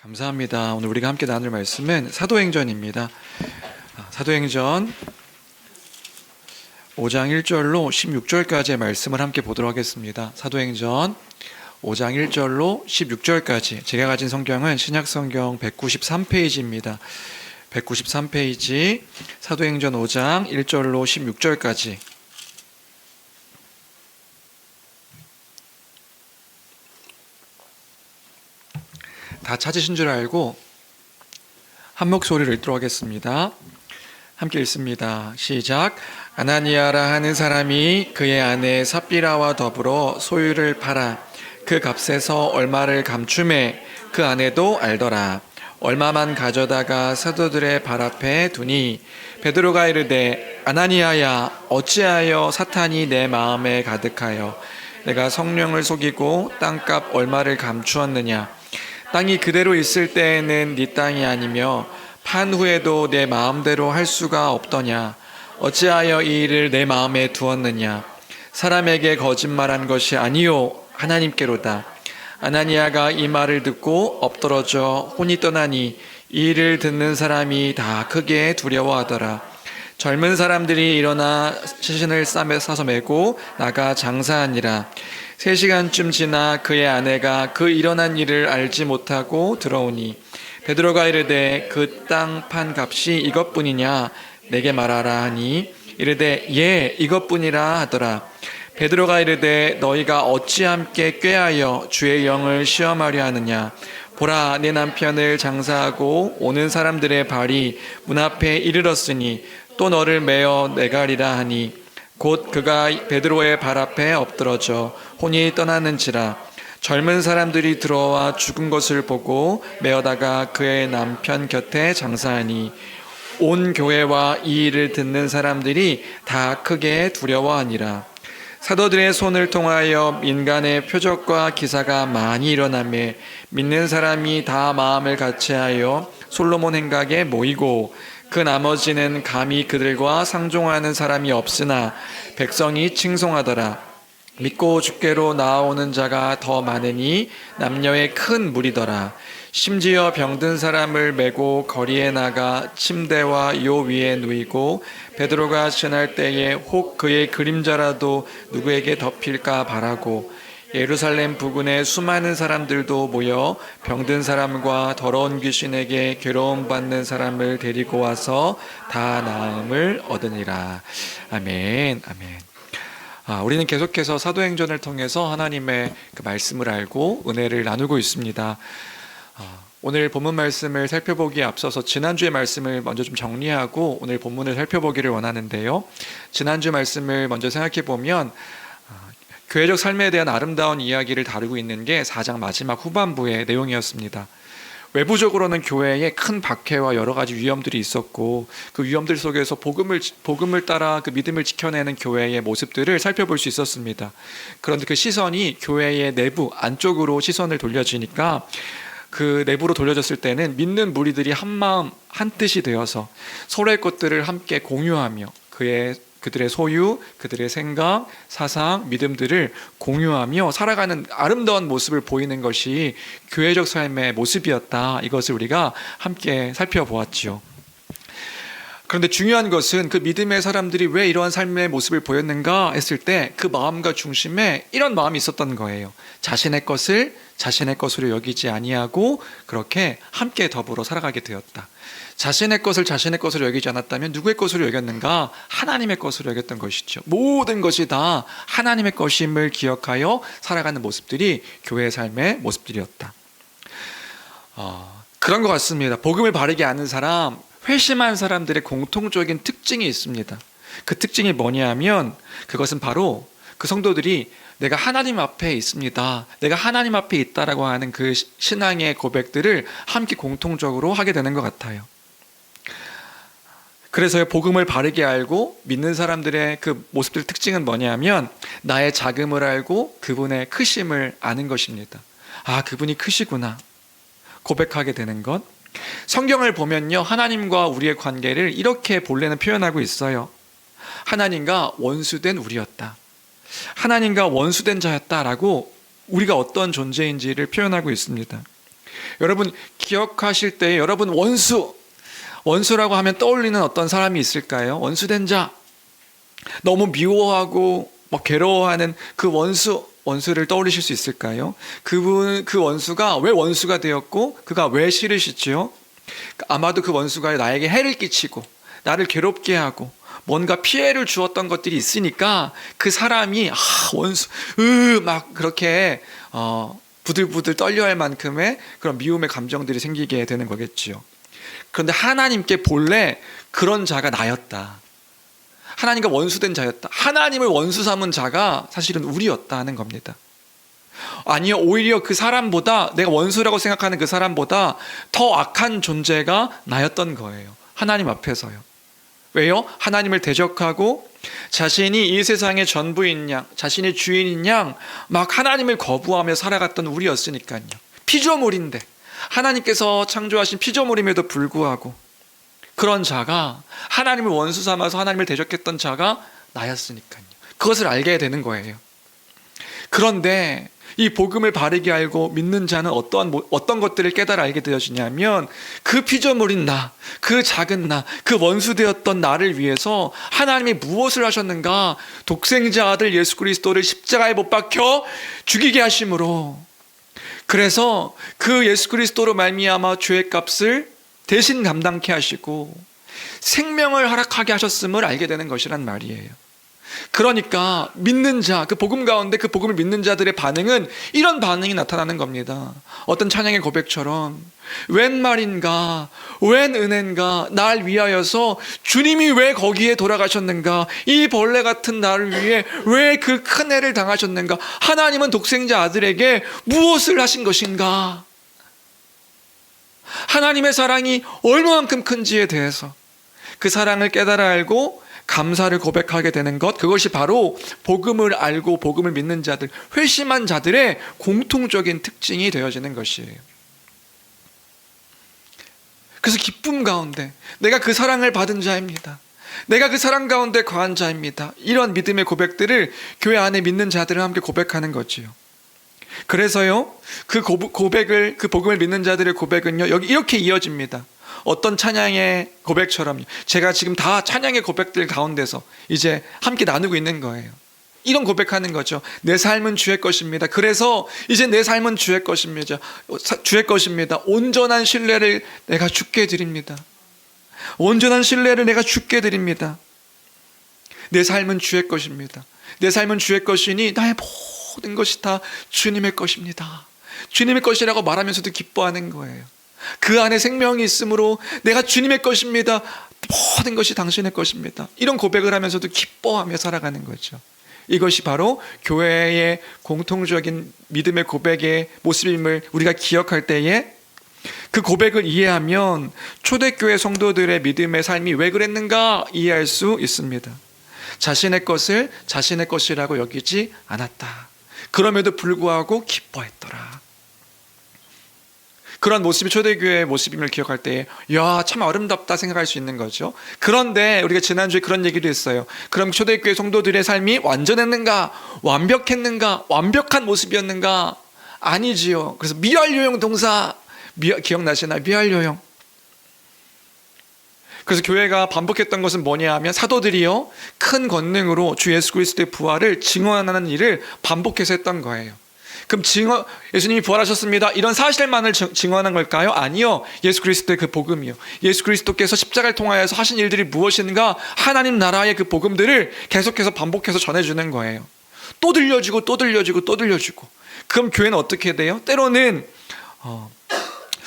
감사합니다. 오늘 우리가 함께 나눌 말씀은 사도행전입니다. 사도행전 5장 1절로 16절까지의 말씀을 함께 보도록 하겠습니다. 사도행전 5장 1절로 16절까지, 제가 가진 성경은 신약성경 193페이지입니다. 193페이지 사도행전 5장 1절로 16절까지. 다 찾으신 줄 알고 한 목소리를 읽도록 하겠습니다. 함께 읽습니다. 시작. 아나니아라 하는 사람이 그의 아내 삽비라와 더불어 소유를 팔아 그 값에서 얼마를 감추매 그 아내도 알더라. 얼마만 가져다가 사도들의 발 앞에 두니 베드로가 이르되 아나니아야, 어찌하여 사탄이 내 마음에 가득하여 내가 성령을 속이고 땅값 얼마를 감추었느냐. 땅이 그대로 있을 때에는 네 땅이 아니며 판 후에도 내 마음대로 할 수가 없더냐. 어찌하여 이 일을 내 마음에 두었느냐. 사람에게 거짓말한 것이 아니요 하나님께로다. 아나니아가 이 말을 듣고 엎드러져 혼이 떠나니 이 일을 듣는 사람이 다 크게 두려워하더라. 젊은 사람들이 일어나 시신을 싸서 메고 나가 장사하니라. 3시간쯤 지나 그의 아내가 그 일어난 일을 알지 못하고 들어오니 베드로가 이르되 그 땅 판 값이 이것뿐이냐 내게 말하라 하니 이르되 예 이것뿐이라 하더라. 베드로가 이르되 너희가 어찌 함께 꾀하여 주의 영을 시험하려 하느냐. 보라, 내 남편을 장사하고 오는 사람들의 발이 문 앞에 이르렀으니 또 너를 메어 내가리라 하니 곧 그가 베드로의 발 앞에 엎드러져 혼이 떠나는지라. 젊은 사람들이 들어와 죽은 것을 보고 메어다가 그의 남편 곁에 장사하니 온 교회와 이 일을 듣는 사람들이 다 크게 두려워하니라. 사도들의 손을 통하여 민간의 표적과 기사가 많이 일어나매 믿는 사람이 다 마음을 같이하여 솔로몬 행각에 모이고 그 나머지는 감히 그들과 상종하는 사람이 없으나 백성이 칭송하더라. 믿고 주께로 나아오는 자가 더 많으니 남녀의 큰 무리더라. 심지어 병든 사람을 메고 거리에 나가 침대와 요 위에 누이고 베드로가 지날 때에 혹 그의 그림자라도 누구에게 덮일까 바라고 예루살렘 부근에 수많은 사람들도 모여 병든 사람과 더러운 귀신에게 괴로움 받는 사람을 데리고 와서 다 나음을 얻으니라. 아멘. 아멘. 우리는 계속해서 사도행전을 통해서 하나님의 그 말씀을 알고 은혜를 나누고 있습니다. 오늘 본문 말씀을 살펴보기에 앞서서 지난주의 말씀을 먼저 좀 정리하고 오늘 본문을 살펴보기를 원하는데요. 지난주 말씀을 먼저 생각해 보면 교회적 삶에 대한 아름다운 이야기를 다루고 있는 게 4장 마지막 후반부의 내용이었습니다. 외부적으로는 교회에 큰 박해와 여러 가지 위험들이 있었고 그 위험들 속에서 복음을 따라 그 믿음을 지켜내는 교회의 모습들을 살펴볼 수 있었습니다. 그런데 그 시선이 교회의 내부 안쪽으로 시선을 돌려지니까 그 내부로 돌려졌을 때는 믿는 무리들이 한 마음 한 뜻이 되어서 서로의 것들을 함께 공유하며 그들의 소유, 그들의 생각, 사상, 믿음들을 공유하며 살아가는 아름다운 모습을 보이는 것이 교회적 삶의 모습이었다. 이것을 우리가 함께 살펴보았지요. 그런데 중요한 것은 그 믿음의 사람들이 왜 이러한 삶의 모습을 보였는가 했을 때 그 마음과 중심에 이런 마음이 있었던 거예요. 자신의 것을 자신의 것으로 여기지 아니하고 그렇게 함께 더불어 살아가게 되었다. 자신의 것을 자신의 것으로 여기지 않았다면 누구의 것으로 여겼는가? 하나님의 것으로 여겼던 것이죠. 모든 것이 다 하나님의 것임을 기억하여 살아가는 모습들이 교회의 삶의 모습들이었다. 그런 것 같습니다. 복음을 바르게 아는 사람, 회심한 사람들의 공통적인 특징이 있습니다. 그 특징이 뭐냐 하면 그것은 바로 그 성도들이 내가 하나님 앞에 있습니다. 내가 하나님 앞에 있다라고 하는 그 신앙의 고백들을 함께 공통적으로 하게 되는 것 같아요. 그래서 복음을 바르게 알고 믿는 사람들의 그 모습들 특징은 뭐냐면 나의 작음을 알고 그분의 크심을 아는 것입니다. 아, 그분이 크시구나 고백하게 되는 것. 성경을 보면요, 하나님과 우리의 관계를 이렇게 본래는 표현하고 있어요. 하나님과 원수된 우리였다. 하나님과 원수된 자였다라고 우리가 어떤 존재인지를 표현하고 있습니다. 여러분 기억하실 때 여러분 원수라고 하면 떠올리는 어떤 사람이 있을까요? 원수된 자, 너무 미워하고 막 괴로워하는 그 원수를 떠올리실 수 있을까요? 그 원수가 왜 원수가 되었고 그가 왜 싫으시지요? 아마도 그 원수가 나에게 해를 끼치고 나를 괴롭게 하고 뭔가 피해를 주었던 것들이 있으니까 그 사람이 원수 막 그렇게 부들부들 떨려할 만큼의 그런 미움의 감정들이 생기게 되는 거겠지요. 그런데 하나님께 본래 그런 자가 나였다. 하나님과 원수된 자였다. 하나님을 원수 삼은 자가 사실은 우리였다 하는 겁니다. 아니요, 오히려 그 사람보다, 내가 원수라고 생각하는 그 사람보다 더 악한 존재가 나였던 거예요. 하나님 앞에서요. 왜요? 하나님을 대적하고 자신이 이 세상의 전부인 양, 자신의 주인인 양 막 하나님을 거부하며 살아갔던 우리였으니까요. 피조물인데, 하나님께서 창조하신 피조물임에도 불구하고 그런 자가, 하나님을 원수 삼아서 하나님을 대적했던 자가 나였으니까요. 그것을 알게 되는 거예요. 그런데 이 복음을 바르게 알고 믿는 자는 어떤 것들을 깨달아 알게 되어지냐면, 그 피조물인 나, 그 작은 나, 그 원수되었던 나를 위해서 하나님이 무엇을 하셨는가? 독생자 아들 예수 그리스도를 십자가에 못 박혀 죽이게 하심으로, 그래서 그 예수 그리스도로 말미암아 죄의 값을 대신 감당케 하시고 생명을 허락하게 하셨음을 알게 되는 것이란 말이에요. 그러니까 믿는 자, 그 복음 가운데 그 복음을 믿는 자들의 반응은 이런 반응이 나타나는 겁니다. 어떤 찬양의 고백처럼, 웬 말인가, 웬 은혜인가, 날 위하여서 주님이 왜 거기에 돌아가셨는가, 이 벌레 같은 나를 위해 왜 그 큰 애를 당하셨는가, 하나님은 독생자 아들에게 무엇을 하신 것인가, 하나님의 사랑이 얼마만큼 큰지에 대해서 그 사랑을 깨달아 알고 감사를 고백하게 되는 것, 그것이 바로 복음을 알고 복음을 믿는 자들, 회심한 자들의 공통적인 특징이 되어지는 것이에요. 그래서 기쁨 가운데 내가 그 사랑을 받은 자입니다, 내가 그 사랑 가운데 거한 자입니다, 이런 믿음의 고백들을 교회 안에 믿는 자들은 함께 고백하는 거지요. 그래서요, 그 고백을, 그 복음을 믿는 자들의 고백은요, 여기 이렇게 이어집니다. 어떤 찬양의 고백처럼요. 제가 지금 다 찬양의 고백들 가운데서 이제 함께 나누고 있는 거예요. 이런 고백하는 거죠. 내 삶은 주의 것입니다. 그래서 이제 내 삶은 주의 것입니다. 주의 것입니다. 온전한 신뢰를 내가 주께 드립니다. 온전한 신뢰를 내가 주께 드립니다. 내 삶은 주의 것입니다. 내 삶은 주의 것이니 나의 모든 것이 다 주님의 것입니다. 주님의 것이라고 말하면서도 기뻐하는 거예요. 그 안에 생명이 있으므로 내가 주님의 것입니다. 모든 것이 당신의 것입니다. 이런 고백을 하면서도 기뻐하며 살아가는 거죠. 이것이 바로 교회의 공통적인 믿음의 고백의 모습임을 우리가 기억할 때에, 그 고백을 이해하면 초대교회 성도들의 믿음의 삶이 왜 그랬는가 이해할 수 있습니다. 자신의 것을 자신의 것이라고 여기지 않았다. 그럼에도 불구하고 기뻐했더라. 그런 모습이 초대교회의 모습임을 기억할 때, 야, 참 아름답다 생각할 수 있는 거죠. 그런데 우리가 지난주에 그런 얘기도 했어요. 그럼 초대교회 성도들의 삶이 완전했는가? 완벽했는가? 완벽한 모습이었는가? 아니지요. 그래서 미완료형 동사, 기억나시나요? 미완료형. 그래서 교회가 반복했던 것은 뭐냐 하면, 사도들이요, 큰 권능으로 주 예수 그리스도의 부활을 증언하는 일을 반복해서 했던 거예요. 그럼 예수님이 부활하셨습니다, 이런 사실만을 증언한 걸까요? 아니요. 예수 그리스도의 그 복음이요, 예수 그리스도께서 십자가를 통하여서 하신 일들이 무엇인가, 하나님 나라의 그 복음들을 계속해서 반복해서 전해주는 거예요. 또 들려주고 또 들려주고 또 들려주고. 그럼 교회는 어떻게 돼요? 때로는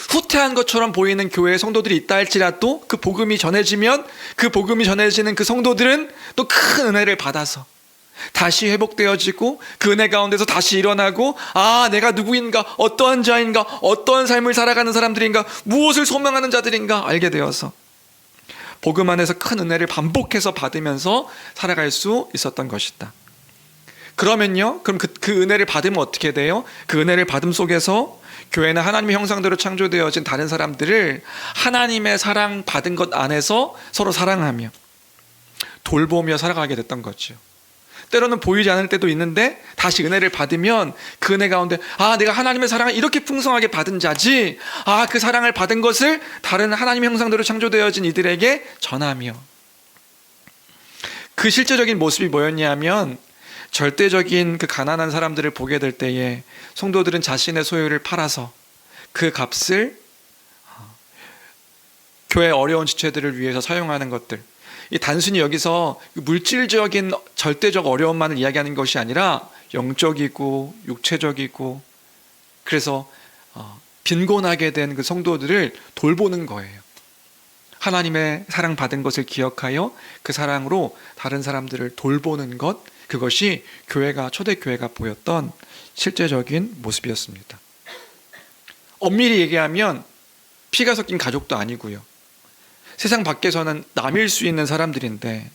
후퇴한 것처럼 보이는 교회의 성도들이 있다 할지라도, 그 복음이 전해지면 그 복음이 전해지는 그 성도들은 또 큰 은혜를 받아서 다시 회복되어지고, 그 은혜 가운데서 다시 일어나고, 아, 내가 누구인가, 어떠한 자인가, 어떠한 삶을 살아가는 사람들인가, 무엇을 소망하는 자들인가 알게 되어서 복음 안에서 큰 은혜를 반복해서 받으면서 살아갈 수 있었던 것이다. 그러면요, 그럼 그 은혜를 받으면 어떻게 돼요? 그 은혜를 받음 속에서 교회는 하나님의 형상대로 창조되어진 다른 사람들을 하나님의 사랑 받은 것 안에서 서로 사랑하며 돌보며 살아가게 됐던 거죠. 때로는 보이지 않을 때도 있는데 다시 은혜를 받으면 그 은혜 가운데 내가 하나님의 사랑을 이렇게 풍성하게 받은 자지, 그 사랑을 받은 것을 다른 하나님의 형상대로 창조되어진 이들에게 전하며, 그 실제적인 모습이 뭐였냐면 절대적인 그 가난한 사람들을 보게 될 때에 성도들은 자신의 소유를 팔아서 그 값을 교회 어려운 지체들을 위해서 사용하는 것들, 이 단순히 여기서 물질적인 절대적 어려움만을 이야기하는 것이 아니라 영적이고 육체적이고, 그래서 빈곤하게 된 그 성도들을 돌보는 거예요. 하나님의 사랑 받은 것을 기억하여 그 사랑으로 다른 사람들을 돌보는 것, 그것이 초대교회가 보였던 실제적인 모습이었습니다. 엄밀히 얘기하면 피가 섞인 가족도 아니고요, 세상 밖에서는 남일 수 있는 사람들인데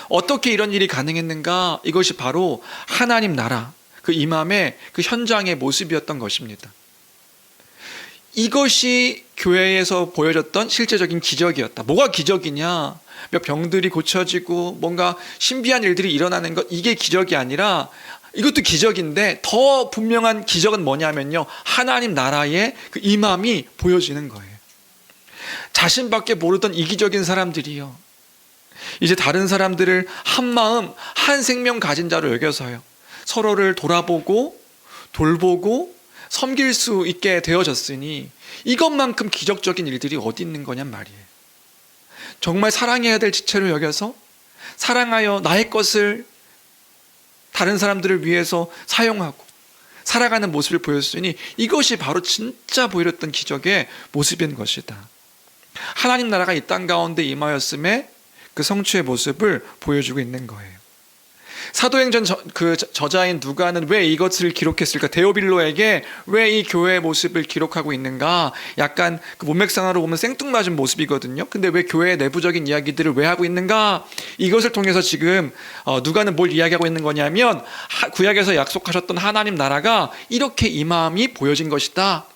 어떻게 이런 일이 가능했는가? 이것이 바로 하나님 나라, 그 임함의 그 현장의 모습이었던 것입니다. 이것이 교회에서 보여줬던 실제적인 기적이었다. 뭐가 기적이냐? 몇 병들이 고쳐지고 뭔가 신비한 일들이 일어나는 것, 이게 기적이 아니라, 이것도 기적인데 더 분명한 기적은 뭐냐면요, 하나님 나라의 그 임함이 보여지는 거예요. 자신밖에 모르던 이기적인 사람들이요, 이제 다른 사람들을 한 마음 한 생명 가진 자로 여겨서요, 서로를 돌아보고 돌보고 섬길 수 있게 되어졌으니 이것만큼 기적적인 일들이 어디 있는 거냔 말이에요. 정말 사랑해야 될 지체로 여겨서 사랑하여 나의 것을 다른 사람들을 위해서 사용하고 살아가는 모습을 보였으니 이것이 바로 진짜 보여줬던 기적의 모습인 것이다. 하나님 나라가 이 땅 가운데 임하였음에 그 성취의 모습을 보여주고 있는 거예요. 사도행전 그 저자인 누가는 왜 이것을 기록했을까? 데오빌로에게 왜 이 교회의 모습을 기록하고 있는가? 약간 그 문맥상으로 보면 생뚱맞은 모습이거든요. 근데 왜 교회의 내부적인 이야기들을 왜 하고 있는가? 이것을 통해서 지금 누가는 뭘 이야기하고 있는 거냐면 구약에서 약속하셨던 하나님 나라가 이렇게 임함이 보여진 것이다.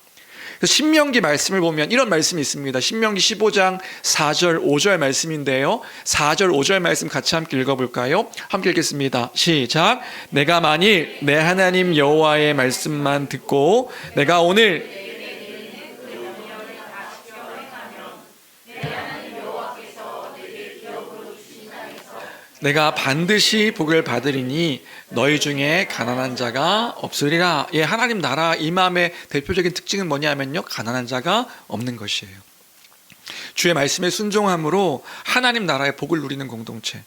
신명기 말씀을 보면 이런 말씀이 있습니다. 신명기 15장 4절 5절 말씀인데요, 4절 5절 말씀 같이 함께 읽어볼까요? 함께 읽겠습니다. 시작. 내가 만일 내 하나님 여호와의 말씀만 듣고 내가 오늘 내가 반드시 복을 받으리니 너희 중에 가난한 자가 없으리라. 하나님 나라 임함의 대표적인 특징은 뭐냐면요, 가난한 자가 없는 것이에요. 주의 말씀에 순종함으로 하나님 나라의 복을 누리는 공동체,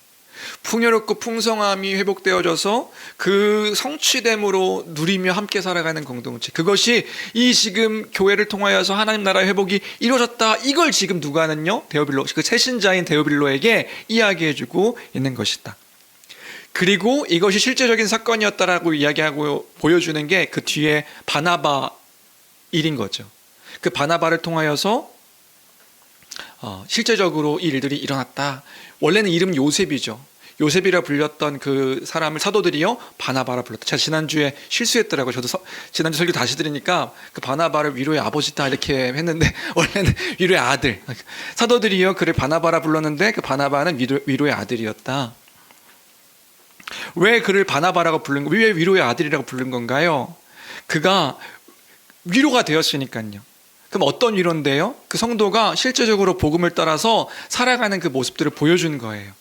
풍요롭고 풍성함이 회복되어져서 그 성취됨으로 누리며 함께 살아가는 공동체, 그것이 이 지금 교회를 통하여서 하나님 나라의 회복이 이루어졌다. 이걸 지금 누가는요, 데오빌로, 그 새신자인 데오빌로에게 이야기해주고 있는 것이다. 그리고 이것이 실제적인 사건이었다라고 이야기하고 보여주는 게 그 뒤에 바나바 일인 거죠. 그 바나바를 통하여서 실제적으로 이 일들이 일어났다. 원래는 이름 요셉이죠. 요셉이라 불렸던 그 사람을 사도들이요, 바나바라 불렀다. 제가 지난주에 실수했더라고요. 저도 지난주 설교 다시 들으니까 그 바나바를 위로의 아버지다 이렇게 했는데 원래는 위로의 아들. 사도들이요, 그를 바나바라 불렀는데 그 바나바는 위로의 아들이었다. 왜 그를 바나바라고 부른 거? 왜 위로의 아들이라고 부른 건가요? 그가 위로가 되었으니까요. 그럼 어떤 위로인데요? 그 성도가 실제적으로 복음을 따라서 살아가는 그 모습들을 보여준 거예요.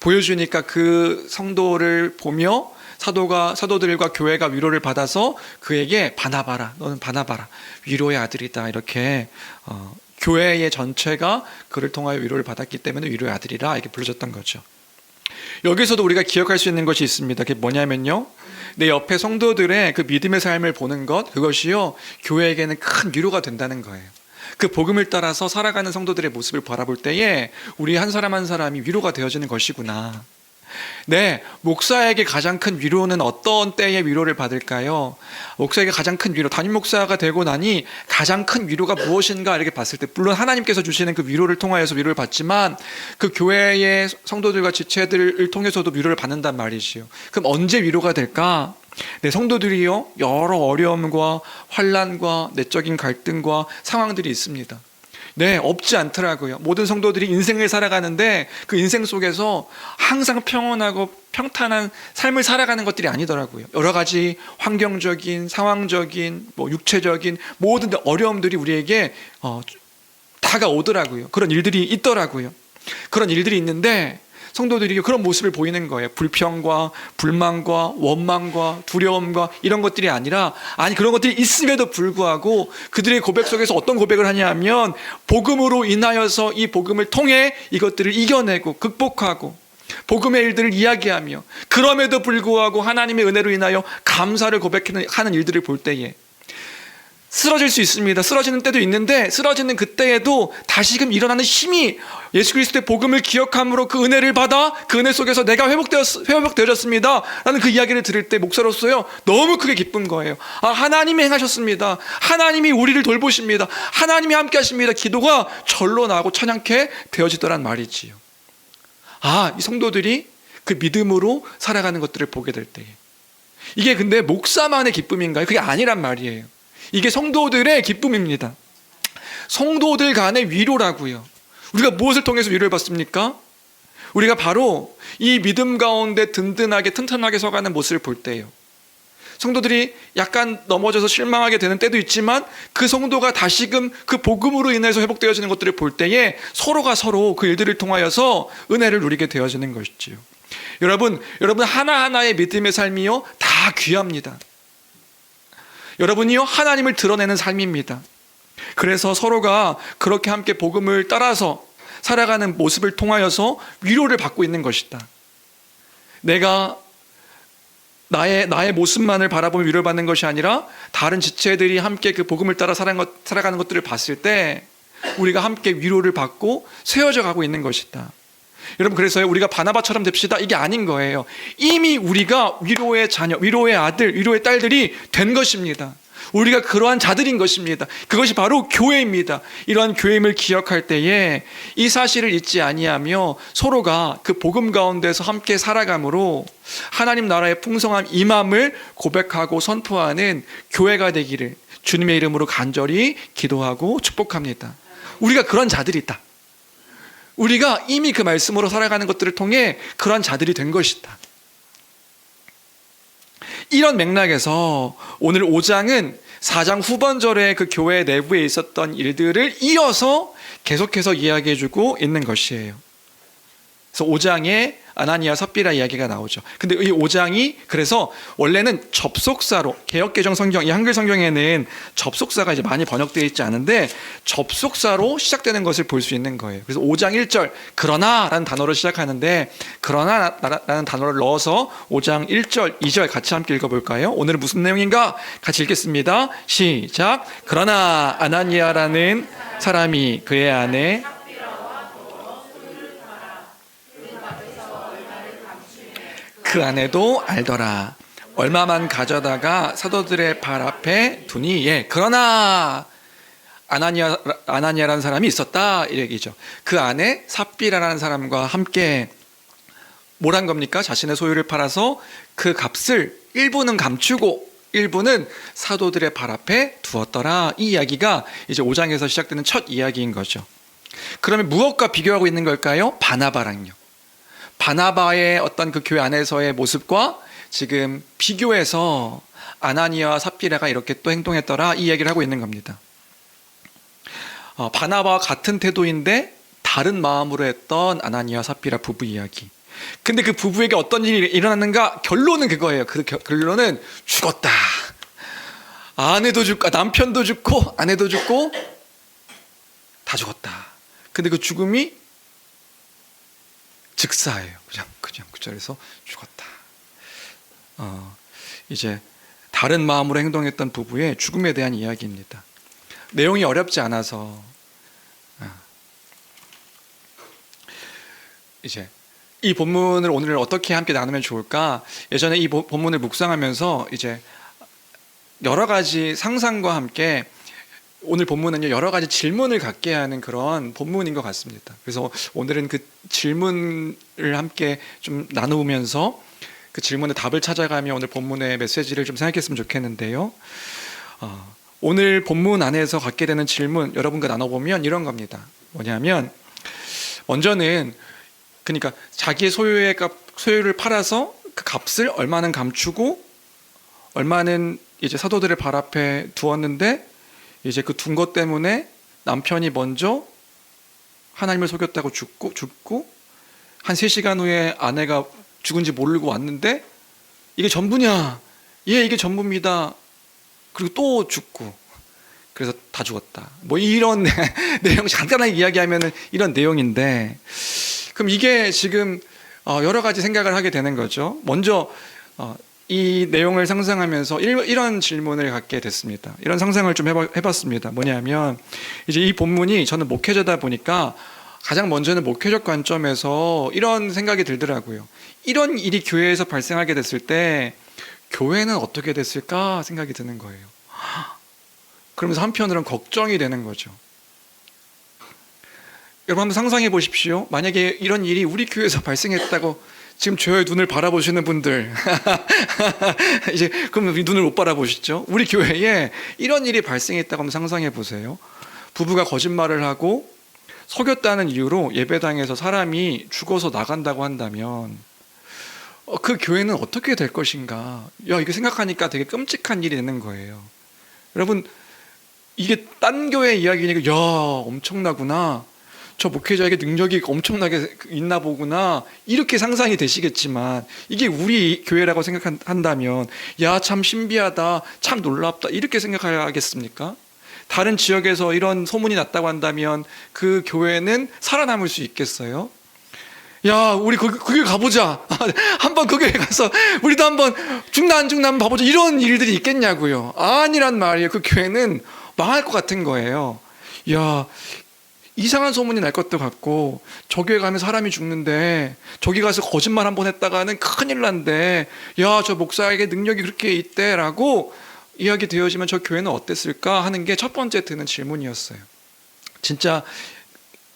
보여주니까 그 성도를 보며 사도들과 교회가 위로를 받아서 그에게 바나바라, 너는 바나바라, 위로의 아들이다, 이렇게 교회의 전체가 그를 통하여 위로를 받았기 때문에 위로의 아들이라 이렇게 불러졌던 거죠. 여기서도 우리가 기억할 수 있는 것이 있습니다. 그게 뭐냐면요, 내 옆에 성도들의 그 믿음의 삶을 보는 것, 그것이요, 교회에게는 큰 위로가 된다는 거예요. 그 복음을 따라서 살아가는 성도들의 모습을 바라볼 때에 우리 한 사람 한 사람이 위로가 되어지는 것이구나. 네, 목사에게 가장 큰 위로는 어떤 때에 위로를 받을까요? 목사에게 가장 큰 위로, 담임 목사가 되고 나니 가장 큰 위로가 무엇인가 이렇게 봤을 때, 물론 하나님께서 주시는 그 위로를 통하여서 위로를 받지만 그 교회의 성도들과 지체들을 통해서도 위로를 받는단 말이지요. 그럼 언제 위로가 될까? 네, 성도들이요, 여러 어려움과 환난과 내적인 갈등과 상황들이 있습니다. 네, 없지 않더라고요. 모든 성도들이 인생을 살아가는데 그 인생 속에서 항상 평온하고 평탄한 삶을 살아가는 것들이 아니더라고요. 여러 가지 환경적인, 상황적인, 육체적인 모든 어려움들이 우리에게 다가오더라고요. 그런 일들이 있더라고요. 그런 일들이 있는데 성도들이 그런 모습을 보이는 거예요. 불평과 불만과 원망과 두려움과 이런 것들이 아니라, 아니 그런 것들이 있음에도 불구하고 그들의 고백 속에서 어떤 고백을 하냐면 복음으로 인하여서 이 복음을 통해 이것들을 이겨내고 극복하고 복음의 일들을 이야기하며 그럼에도 불구하고 하나님의 은혜로 인하여 감사를 고백하는 일들을 볼 때에 쓰러질 수 있습니다. 쓰러지는 때도 있는데 쓰러지는 그때에도 다시금 일어나는 힘이 예수 그리스도의 복음을 기억함으로 그 은혜를 받아 그 은혜 속에서 내가 회복되어졌습니다 라는 그 이야기를 들을 때 목사로서요 너무 크게 기쁜 거예요. 아, 하나님이 행하셨습니다. 하나님이 우리를 돌보십니다. 하나님이 함께 하십니다. 기도가 절로 나고 찬양케 되어지더란 말이지요. 아, 이 성도들이 그 믿음으로 살아가는 것들을 보게 될 때에 이게 근데 목사만의 기쁨인가요? 그게 아니란 말이에요. 이게 성도들의 기쁨입니다. 성도들 간의 위로라고요. 우리가 무엇을 통해서 위로를 받습니까? 우리가 바로 이 믿음 가운데 든든하게 튼튼하게 서가는 모습을 볼 때예요. 성도들이 약간 넘어져서 실망하게 되는 때도 있지만 그 성도가 다시금 그 복음으로 인해서 회복되어지는 것들을 볼 때에 서로가 서로 그 일들을 통하여서 은혜를 누리게 되어지는 것이지요. 여러분 하나하나의 믿음의 삶이요 다 귀합니다. 여러분이요 하나님을 드러내는 삶입니다. 그래서 서로가 그렇게 함께 복음을 따라서 살아가는 모습을 통하여서 위로를 받고 있는 것이다. 내가 나의 모습만을 바라보며 위로를 받는 것이 아니라 다른 지체들이 함께 그 복음을 따라 살아가는 것들을 봤을 때 우리가 함께 위로를 받고 세워져 가고 있는 것이다. 여러분 그래서 우리가 바나바처럼 됩시다 이게 아닌 거예요. 이미 우리가 위로의 자녀, 위로의 아들, 위로의 딸들이 된 것입니다. 우리가 그러한 자들인 것입니다. 그것이 바로 교회입니다. 이러한 교회임을 기억할 때에 이 사실을 잊지 아니하며 서로가 그 복음 가운데서 함께 살아감으로 하나님 나라의 풍성한 임함을 고백하고 선포하는 교회가 되기를 주님의 이름으로 간절히 기도하고 축복합니다. 우리가 그런 자들이다. 우리가 이미 그 말씀으로 살아가는 것들을 통해 그러한 자들이 된 것이다. 이런 맥락에서 오늘 5장은 4장 후반절에 그 교회 내부에 있었던 일들을 이어서 계속해서 이야기해주고 있는 것이에요. 그래서 5장에 아나니아 삽비라 이야기가 나오죠. 근데 이 5장이 그래서 원래는 접속사로 개역개정 성경, 이 한글 성경에는 접속사가 이제 많이 번역되어 있지 않은데 접속사로 시작되는 것을 볼 수 있는 거예요. 그래서 5장 1절 그러나라는 단어로 시작하는데 그러나라는 단어를 넣어서 5장 1절, 2절 같이 함께 읽어볼까요? 오늘은 무슨 내용인가? 같이 읽겠습니다. 시작. 그러나 아나니아라는 사람이 그의 아내 그 아내도 알더라. 얼마만 가져다가 사도들의 발 앞에 두니 그러나 아나니아라는 사람이 있었다 이 얘기죠. 그 안에 삽비라라는 사람과 함께 뭘 한 겁니까? 자신의 소유를 팔아서 그 값을 일부는 감추고 일부는 사도들의 발 앞에 두었더라. 이 이야기가 이제 5장에서 시작되는 첫 이야기인 거죠. 그러면 무엇과 비교하고 있는 걸까요? 바나바랑요. 바나바의 어떤 그 교회 안에서의 모습과 지금 비교해서 아나니아와 삽비라가 이렇게 또 행동했더라 이 얘기를 하고 있는 겁니다. 바나바와 같은 태도인데 다른 마음으로 했던 아나니아 삽비라 부부 이야기. 근데 그 부부에게 어떤 일이 일어났는가? 결론은 그거예요. 그 결론은 죽었다. 아내도 죽고 남편도 죽고 아내도 죽고 다 죽었다. 근데 그 죽음이 즉사예요. 그냥 그 자리에서 죽었다. 이제 다른 마음으로 행동했던 부부의 죽음에 대한 이야기입니다. 내용이 어렵지 않아서 이제 이 본문을 오늘 어떻게 함께 나누면 좋을까? 예전에 이 본문을 묵상하면서 이제 여러 가지 상상과 함께 오늘 본문은요 여러 가지 질문을 갖게 하는 그런 본문인 것 같습니다. 그래서 오늘은 그 질문을 함께 좀 나누면서 그 질문의 답을 찾아가며 오늘 본문의 메시지를 좀 생각했으면 좋겠는데요. 오늘 본문 안에서 갖게 되는 질문 여러분과 나눠보면 이런 겁니다. 뭐냐면 먼저는 그러니까 자기의 소유를 팔아서 그 값을 얼마는 감추고 얼마는 이제 사도들의 발 앞에 두었는데 이제 그 둔 것 때문에 남편이 먼저 하나님을 속였다고 죽고 한 3시간 후에 아내가 죽은지 모르고 왔는데 이게 전부냐? 예, 이게 전부입니다. 그리고 또 죽고 그래서 다 죽었다. 뭐 이런 내용 간단하게 이야기하면은 이런 내용인데 그럼 이게 지금 여러 가지 생각을 하게 되는 거죠. 먼저 이 내용을 상상하면서 이런 질문을 갖게 됐습니다. 이런 상상을 좀 해봤습니다. 뭐냐면 이제 이 본문이 저는 목회자다 보니까 가장 먼저는 목회적 관점에서 이런 생각이 들더라고요. 이런 일이 교회에서 발생하게 됐을 때 교회는 어떻게 됐을까 생각이 드는 거예요. 그러면서 한편으로는 걱정이 되는 거죠. 여러분 한번 상상해 보십시오. 만약에 이런 일이 우리 교회에서 발생했다고 지금 저의 눈을 바라보시는 분들 이제 그럼 눈을 못 바라보시죠? 우리 교회에 이런 일이 발생했다고 한번 상상해 보세요. 부부가 거짓말을 하고 속였다는 이유로 예배당에서 사람이 죽어서 나간다고 한다면 그 교회는 어떻게 될 것인가? 이게 생각하니까 되게 끔찍한 일이 되는 거예요. 여러분 이게 딴 교회 이야기니까 엄청나구나. 저 목회자에게 능력이 엄청나게 있나 보구나 이렇게 상상이 되시겠지만 이게 우리 교회라고 생각한다면 참 신비하다 참 놀랍다 이렇게 생각하겠습니까? 다른 지역에서 이런 소문이 났다고 한다면 그 교회는 살아남을 수 있겠어요? 우리 그 교회 가보자. 한번 그 교회 가서 우리도 한번 죽나 안 죽나 한번 봐보자. 이런 일들이 있겠냐고요. 아니란 말이에요. 그 교회는 망할 것 같은 거예요. 이상한 소문이 날 것도 같고 저 교회 가면 사람이 죽는데 저기 가서 거짓말 한번 했다가는 큰일 난데 저 목사에게 능력이 그렇게 있대라고 이야기 되어지면 저 교회는 어땠을까 하는 게 첫 번째 드는 질문이었어요. 진짜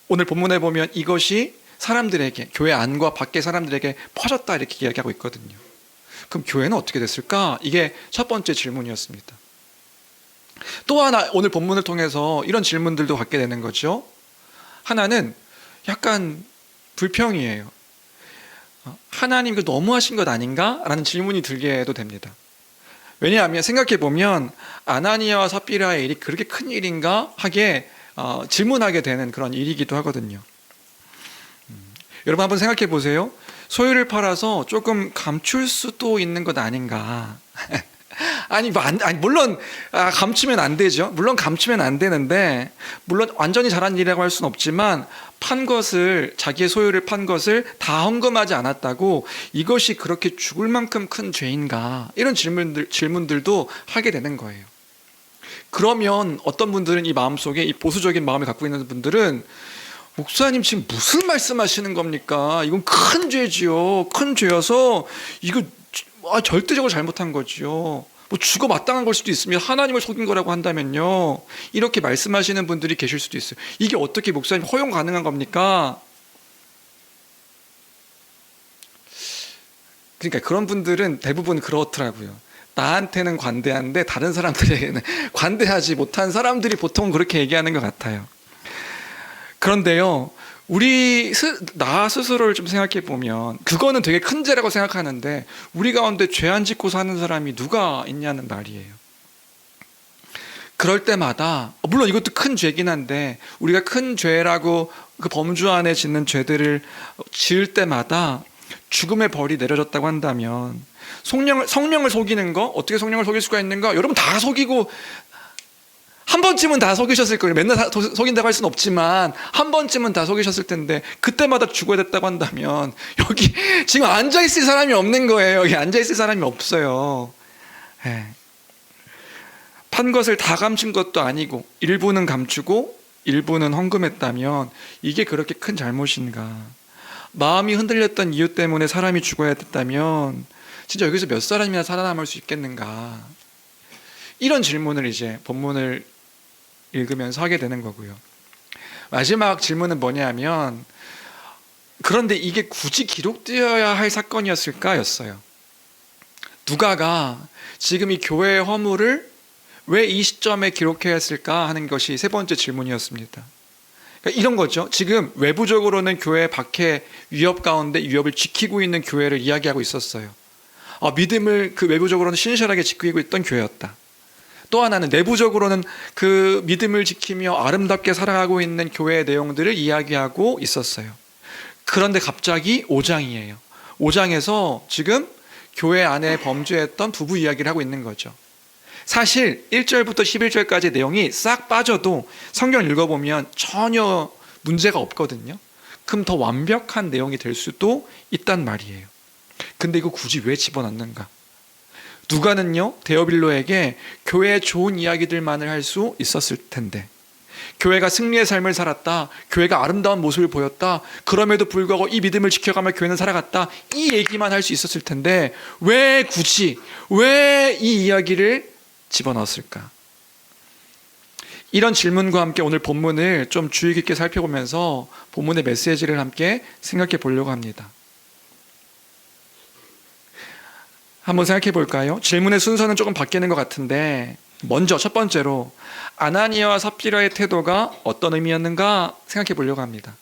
오늘 본문에 보면 이것이 사람들에게 교회 안과 밖의 사람들에게 퍼졌다 이렇게 이야기하고 있거든요. 그럼 교회는 어떻게 됐을까? 이게 첫 번째 질문이었습니다. 또 하나 오늘 본문을 통해서 이런 질문들도 갖게 되는 거죠. 하나는 약간 불평이에요. 하나님 이거 너무하신 것 아닌가? 라는 질문이 들게 해도 됩니다. 왜냐하면 생각해보면 아나니아와 삽비라의 일이 그렇게 큰 일인가 하게 질문하게 되는 그런 일이기도 하거든요. 여러분 한번 생각해 보세요. 소유를 팔아서 조금 감출 수도 있는 것 아닌가? 물론 감추면 안 되죠. 물론 감추면 안 되는데 물론 완전히 잘한 일이라고 할 수는 없지만 자기의 소유를 판 것을 다 헌금하지 않았다고 이것이 그렇게 죽을 만큼 큰 죄인가? 이런 질문들도 하게 되는 거예요. 그러면 어떤 분들은 이 마음속에 이 보수적인 마음을 갖고 있는 분들은 목사님 지금 무슨 말씀하시는 겁니까? 이건 큰 죄지요. 큰 죄여서 이거 절대적으로 잘못한 거지요. 죽어 마땅한 걸 수도 있습니다. 하나님을 속인 거라고 한다면요. 이렇게 말씀하시는 분들이 계실 수도 있어요. 이게 어떻게 목사님 허용 가능한 겁니까? 그러니까 그런 분들은 대부분 그렇더라고요. 나한테는 관대한데 다른 사람들에게는 관대하지 못한 사람들이 보통 그렇게 얘기하는 것 같아요. 그런데요, 나 스스로를 좀 생각해 보면 그거는 되게 큰 죄라고 생각하는데 우리 가운데 죄 안 짓고 사는 사람이 누가 있냐는 말이에요. 그럴 때마다 물론 이것도 큰 죄긴 한데 우리가 큰 죄라고 그 범주 안에 짓는 죄들을 지을 때마다 죽음의 벌이 내려졌다고 한다면 성령을 속이는 거 어떻게 성령을 속일 수가 있는가? 여러분 다 속이고 한 번쯤은 다 속이셨을 거예요. 맨날 속인다고 할 수는 없지만 한 번쯤은 다 속이셨을 텐데 그때마다 죽어야 됐다고 한다면 여기 지금 앉아있을 사람이 없는 거예요. 여기 앉아있을 사람이 없어요. 판 것을 다 감춘 것도 아니고 일부는 감추고 일부는 헌금했다면 이게 그렇게 큰 잘못인가? 마음이 흔들렸던 이유 때문에 사람이 죽어야 됐다면 진짜 여기서 몇 사람이나 살아남을 수 있겠는가? 이런 질문을 이제 본문을 읽으면서 하게 되는 거고요. 마지막 질문은 뭐냐면 그런데 이게 굳이 기록되어야 할 사건이었을까? 였어요. 누가가 지금 이 교회의 허물을 왜 이 시점에 기록해야 했을까 하는 것이 세 번째 질문이었습니다. 그러니까 이런 거죠. 지금 외부적으로는 교회 밖에 위협 가운데 위협을 지키고 있는 교회를 이야기하고 있었어요. 믿음을 그 외부적으로는 신실하게 지키고 있던 교회였다. 또 하나는 내부적으로는 그 믿음을 지키며 아름답게 살아가고 있는 교회의 내용들을 이야기하고 있었어요. 그런데 갑자기 5장이에요. 5장에서 지금 교회 안에 범죄했던 부부 이야기를 하고 있는 거죠. 사실 1절부터 11절까지 내용이 싹 빠져도 성경을 읽어보면 전혀 문제가 없거든요. 그럼 더 완벽한 내용이 될 수도 있단 말이에요. 근데 이거 굳이 왜 집어넣는가? 누가는요, 데오빌로에게 교회의 좋은 이야기들만을 할 수 있었을 텐데, 교회가 승리의 삶을 살았다, 교회가 아름다운 모습을 보였다, 그럼에도 불구하고 이 믿음을 지켜가며 교회는 살아갔다, 이 얘기만 할 수 있었을 텐데 왜 굳이 왜 이 이야기를 집어넣었을까? 이런 질문과 함께 오늘 본문을 좀 주의 깊게 살펴보면서 본문의 메시지를 함께 생각해 보려고 합니다. 한번 생각해 볼까요? 질문의 순서는 조금 바뀌는 것 같은데, 먼저 첫 번째로 아나니아와 삽비라의 태도가 어떤 의미였는가 생각해 보려고 합니다.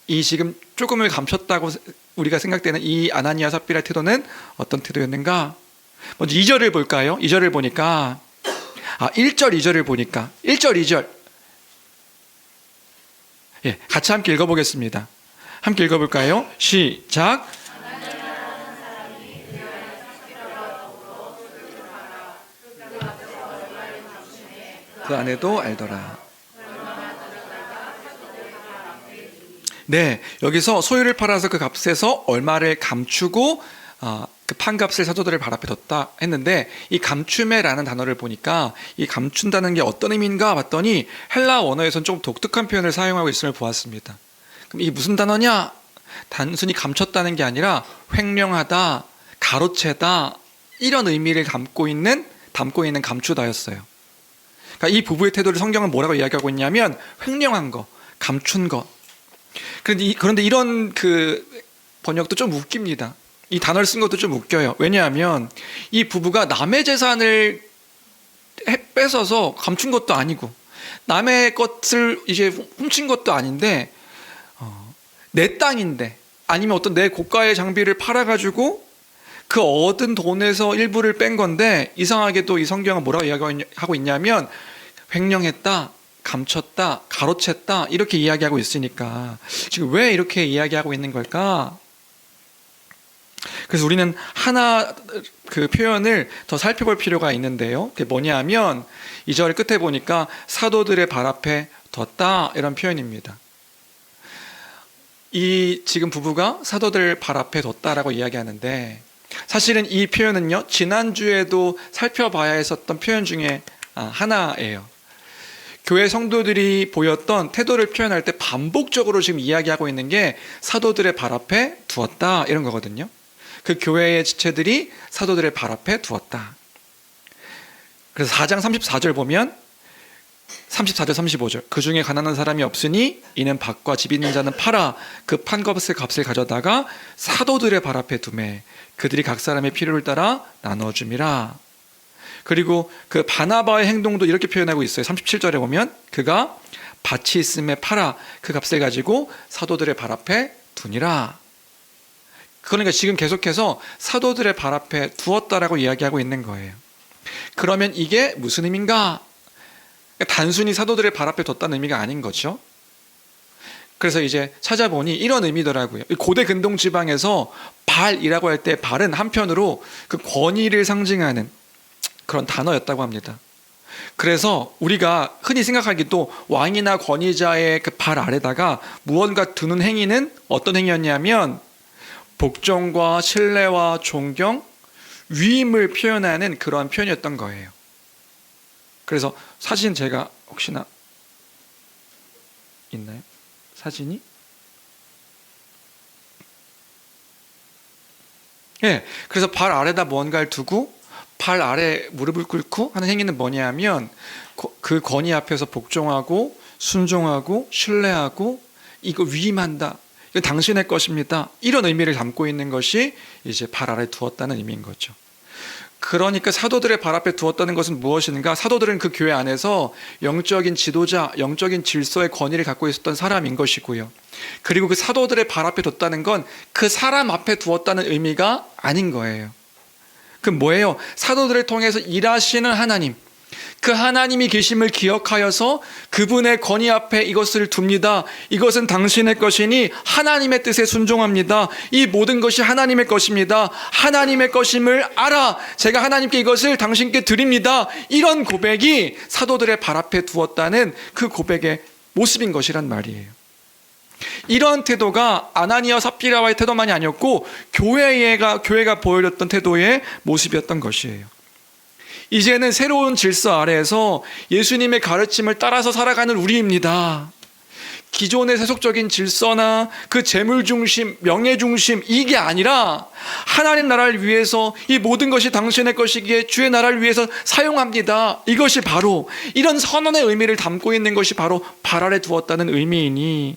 이 지금 조금을 감췄다고 우리가 생각되는 이 아나니아 삽비라의 태도는 어떤 태도였는가? 먼저 2절을 볼까요? 2절을 보니까 1절 2절을 보니까 1절 2절 같이 함께 읽어보겠습니다. 함께 읽어볼까요? 시작. 그 안에도 알더라. 네, 여기서 소유를 팔아서 그 값에서 얼마를 감추고 그 판값을 사도들의 발 앞에 뒀다 했는데, 이 감춤에라는 단어를 보니까 이 감춘다는 게 어떤 의미인가 봤더니 헬라 원어에서는 좀 독특한 표현을 사용하고 있음을 보았습니다. 그럼 이게 무슨 단어냐? 단순히 감췄다는 게 아니라 횡령하다, 가로채다, 이런 의미를 담고 있는 감추다였어요. 그러니까 이 부부의 태도를 성경은 뭐라고 이야기하고 있냐면 횡령한 거, 감춘 것. 그런데 이런 그 번역도 좀 웃깁니다. 이 단어를 쓴 것도 좀 웃겨요. 왜냐하면 이 부부가 남의 재산을 뺏어서 감춘 것도 아니고 남의 것을 이제 훔친 것도 아닌데 내 땅인데, 아니면 어떤 내 고가의 장비를 팔아가지고 그 얻은 돈에서 일부를 뺀 건데, 이상하게도 이 성경은 뭐라고 이야기하고 있냐면 횡령했다, 감췄다, 가로챘다, 이렇게 이야기하고 있으니까 지금 왜 이렇게 이야기하고 있는 걸까? 그래서 우리는 하나 그 표현을 더 살펴볼 필요가 있는데요. 그게 뭐냐 하면 2절 끝에 보니까 사도들의 발 앞에 뒀다, 이런 표현입니다. 이 지금 부부가 사도들 발 앞에 뒀다라고 이야기하는데, 사실은 이 표현은요, 지난주에도 살펴봐야 했었던 표현 중에 하나예요. 교회 성도들이 보였던 태도를 표현할 때 반복적으로 지금 이야기하고 있는 게 사도들의 발 앞에 두었다, 이런 거거든요. 그 교회의 지체들이 사도들의 발 앞에 두었다. 그래서 4장 34절 보면 34절 35절 그 중에 가난한 사람이 없으니 이는 밭과 집 있는 자는 팔아 그 판것의 값을 가져다가 사도들의 발 앞에 두매 그들이 각 사람의 필요를 따라 나눠줌이라. 그리고 그 바나바의 행동도 이렇게 표현하고 있어요. 37절에 보면 그가 밭이 있음에 팔아 그 값을 가지고 사도들의 발 앞에 두니라. 그러니까 지금 계속해서 사도들의 발 앞에 두었다라고 이야기하고 있는 거예요. 그러면 이게 무슨 의미인가? 단순히 사도들의 발 앞에 뒀다는 의미가 아닌 거죠. 그래서 이제 찾아보니 이런 의미더라고요. 고대 근동 지방에서 발이라고 할 때 발은 한편으로 그 권위를 상징하는 그런 단어였다고 합니다. 그래서 우리가 흔히 생각하기도 왕이나 권위자의 그 발 아래다가 무언가 두는 행위는 어떤 행위였냐면 복종과 신뢰와 존경, 위임을 표현하는 그런 표현이었던 거예요. 그래서 사진 제가 혹시나 있나요? 사진이? 그래서 발 아래다 무언가를 두고 발 아래 무릎을 꿇고 하는 행위는 뭐냐 하면 그 권위 앞에서 복종하고 순종하고 신뢰하고 이거 위임한다. 이건 당신의 것입니다. 이런 의미를 담고 있는 것이 이제 발 아래 두었다는 의미인 거죠. 그러니까 사도들의 발 앞에 두었다는 것은 무엇인가? 사도들은 그 교회 안에서 영적인 지도자, 영적인 질서의 권위를 갖고 있었던 사람인 것이고요. 그리고 그 사도들의 발 앞에 뒀다는 건 그 사람 앞에 두었다는 의미가 아닌 거예요. 그 뭐예요? 사도들을 통해서 일하시는 하나님, 그 하나님이 계심을 기억하여서 그분의 권위 앞에 이것을 둡니다. 이것은 당신의 것이니 하나님의 뜻에 순종합니다. 이 모든 것이 하나님의 것입니다. 하나님의 것임을 알아. 제가 하나님께 이것을 당신께 드립니다. 이런 고백이 사도들의 발 앞에 두었다는 그 고백의 모습인 것이란 말이에요. 이런 태도가 아나니아와 삽비라와의 태도만이 아니었고 교회가 보여줬던 태도의 모습이었던 것이에요. 이제는 새로운 질서 아래에서 예수님의 가르침을 따라서 살아가는 우리입니다. 기존의 세속적인 질서나 그 재물 중심, 명예 중심 이게 아니라 하나님 나라를 위해서 이 모든 것이 당신의 것이기에 주의 나라를 위해서 사용합니다. 이것이 바로 이런 선언의 의미를 담고 있는 것이 바로 발 아래 두었다는 의미이니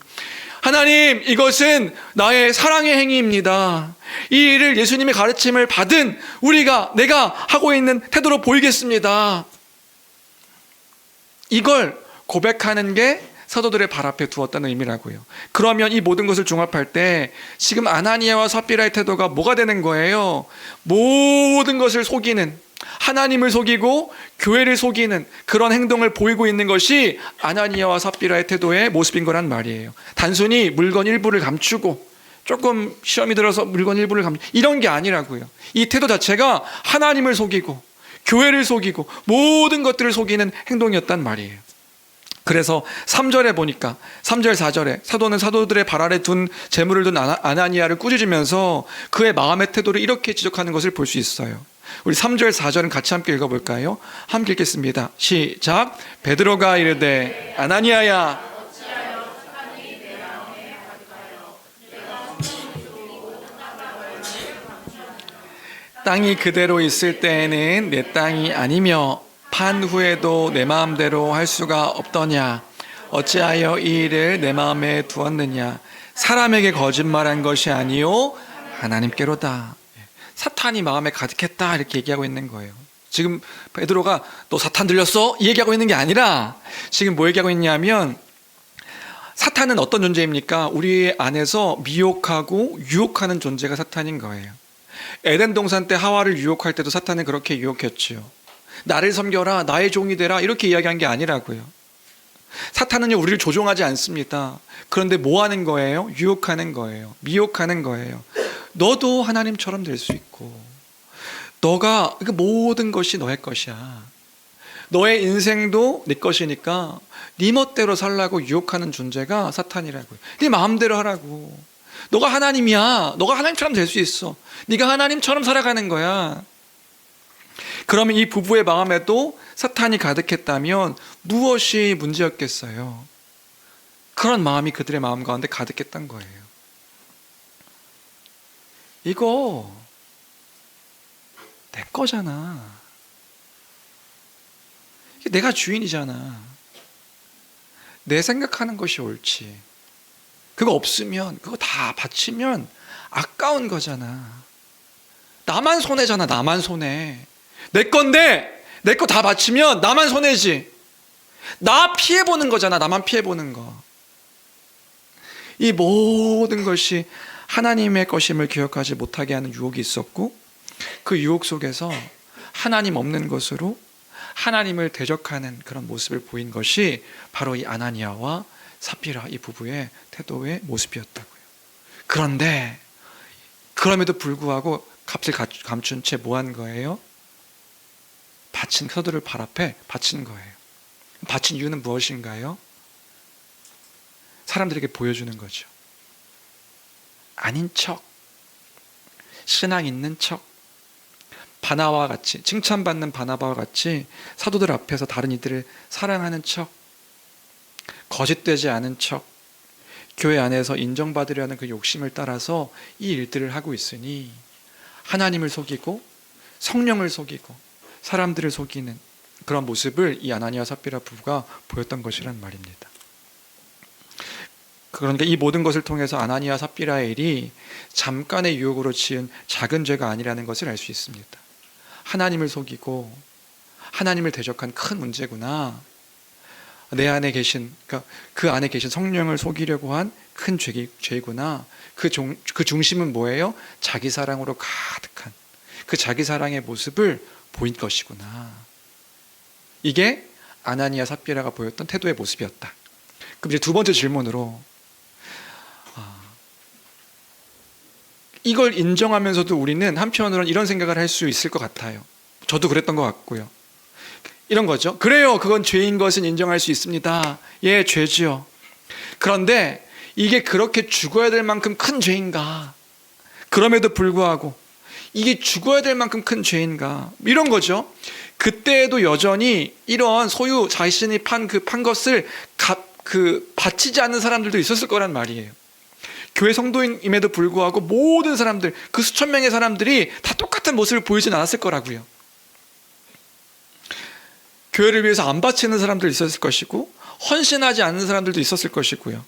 하나님, 이것은 나의 사랑의 행위입니다. 이 일을 예수님의 가르침을 받은 내가 하고 있는 태도로 보이겠습니다. 이걸 고백하는 게 사도들의 발 앞에 두었다는 의미라고요. 그러면 이 모든 것을 종합할 때 지금 아나니아와 삽비라의 태도가 뭐가 되는 거예요? 모든 것을 속이는, 하나님을 속이고 교회를 속이는 그런 행동을 보이고 있는 것이 아나니아와 삽비라의 태도의 모습인 거란 말이에요. 단순히 물건 일부를 감추고 조금 시험이 들어서 물건 일부를 감추고 이런 게 아니라고요. 이 태도 자체가 하나님을 속이고 교회를 속이고 모든 것들을 속이는 행동이었단 말이에요. 그래서 3절에 보니까 3절 4절에 사도는 사도들의 발 아래 둔 재물을 둔 아나니아를 꾸짖으면서 그의 마음의 태도를 이렇게 지적하는 것을 볼 수 있어요. 우리 3절 4절은 같이 함께 읽어볼까요? 함께 읽겠습니다. 시작. 베드로가 이르되 아나니아야 땅이 그대로 있을 때에는 내 땅이 아니며 판 후에도 내 마음대로 할 수가 없더냐. 어찌하여 이 일을 내 마음에 두었느냐. 사람에게 거짓말한 것이 아니요 하나님께로다. 사탄이 마음에 가득했다 이렇게 얘기하고 있는 거예요. 지금 베드로가 너 사탄 들렸어? 이 얘기하고 있는 게 아니라 지금 뭐 얘기하고 있냐면 사탄은 어떤 존재입니까? 우리 안에서 미혹하고 유혹하는 존재가 사탄인 거예요. 에덴 동산 때 하와를 유혹할 때도 사탄은 그렇게 유혹했죠. 나를 섬겨라, 나의 종이 되라 이렇게 이야기한 게 아니라고요. 사탄은요 우리를 조종하지 않습니다. 그런데 뭐 하는 거예요? 유혹하는 거예요. 미혹하는 거예요. 너도 하나님처럼 될 수 있고 너가 모든 것이 너의 것이야. 너의 인생도 네 것이니까 네 멋대로 살라고 유혹하는 존재가 사탄이라고요. 네 마음대로 하라고. 너가 하나님이야. 너가 하나님처럼 될 수 있어. 네가 하나님처럼 살아가는 거야. 그러면 이 부부의 마음에도 사탄이 가득했다면 무엇이 문제였겠어요? 그런 마음이 그들의 마음 가운데 가득했던 거예요. 이거 내 거잖아. 내가 주인이잖아. 내 생각하는 것이 옳지. 그거 없으면 그거 다 바치면 아까운 거잖아. 나만 손해잖아. 나만 손해. 내 건데 내 거 다 바치면 나만 손해지. 나 피해보는 거잖아. 나만 피해보는 거. 이 모든 것이 하나님의 것임을 기억하지 못하게 하는 유혹이 있었고 그 유혹 속에서 하나님 없는 것으로 하나님을 대적하는 그런 모습을 보인 것이 바로 이 아나니아와 삽비라 이 부부의 태도의 모습이었다고요. 그런데 그럼에도 불구하고 값을 감춘 채 뭐 한 거예요? 바친 사도를 발 앞에 바친 거예요. 바친 이유는 무엇인가요? 사람들에게 보여주는 거죠. 아닌 척, 신앙 있는 척, 바나바와 같이, 칭찬받는 바나바와 같이 사도들 앞에서 다른 이들을 사랑하는 척, 거짓되지 않은 척, 교회 안에서 인정받으려는 그 욕심을 따라서 이 일들을 하고 있으니 하나님을 속이고 성령을 속이고 사람들을 속이는 그런 모습을 이 아나니아 삽비라 부부가 보였던 것이란 말입니다. 그러니까 이 모든 것을 통해서 아나니아 삽비라의 일이 잠깐의 유혹으로 지은 작은 죄가 아니라는 것을 알 수 있습니다. 하나님을 속이고 하나님을 대적한 큰 문제구나. 내 안에 계신, 그러니까 그 안에 계신 성령을 속이려고 한 큰 죄구나. 그 중심은 뭐예요? 자기 사랑으로 가득한 그 자기 사랑의 모습을 보인 것이구나. 이게 아나니아 삽비라가 보였던 태도의 모습이었다. 그럼 이제 두 번째 질문으로, 이걸 인정하면서도 우리는 한편으로는 이런 생각을 할 수 있을 것 같아요. 저도 그랬던 것 같고요. 이런 거죠. 그래요, 그건 죄인 것은 인정할 수 있습니다. 예, 죄지요. 그런데 이게 그렇게 죽어야 될 만큼 큰 죄인가? 그럼에도 불구하고 이게 죽어야 될 만큼 큰 죄인가? 이런 거죠. 그때에도 여전히 이런 소유 자신이 판 것을 바치지 않는 사람들도 있었을 거란 말이에요. 교회 성도임에도 불구하고 모든 사람들, 그 수천 명의 사람들이 다 똑같은 모습을 보이진 않았을 거라고요. 교회를 위해서 안 바치는 사람들도 있었을 것이고, 헌신하지 않는 사람들도 있었을 것이고요.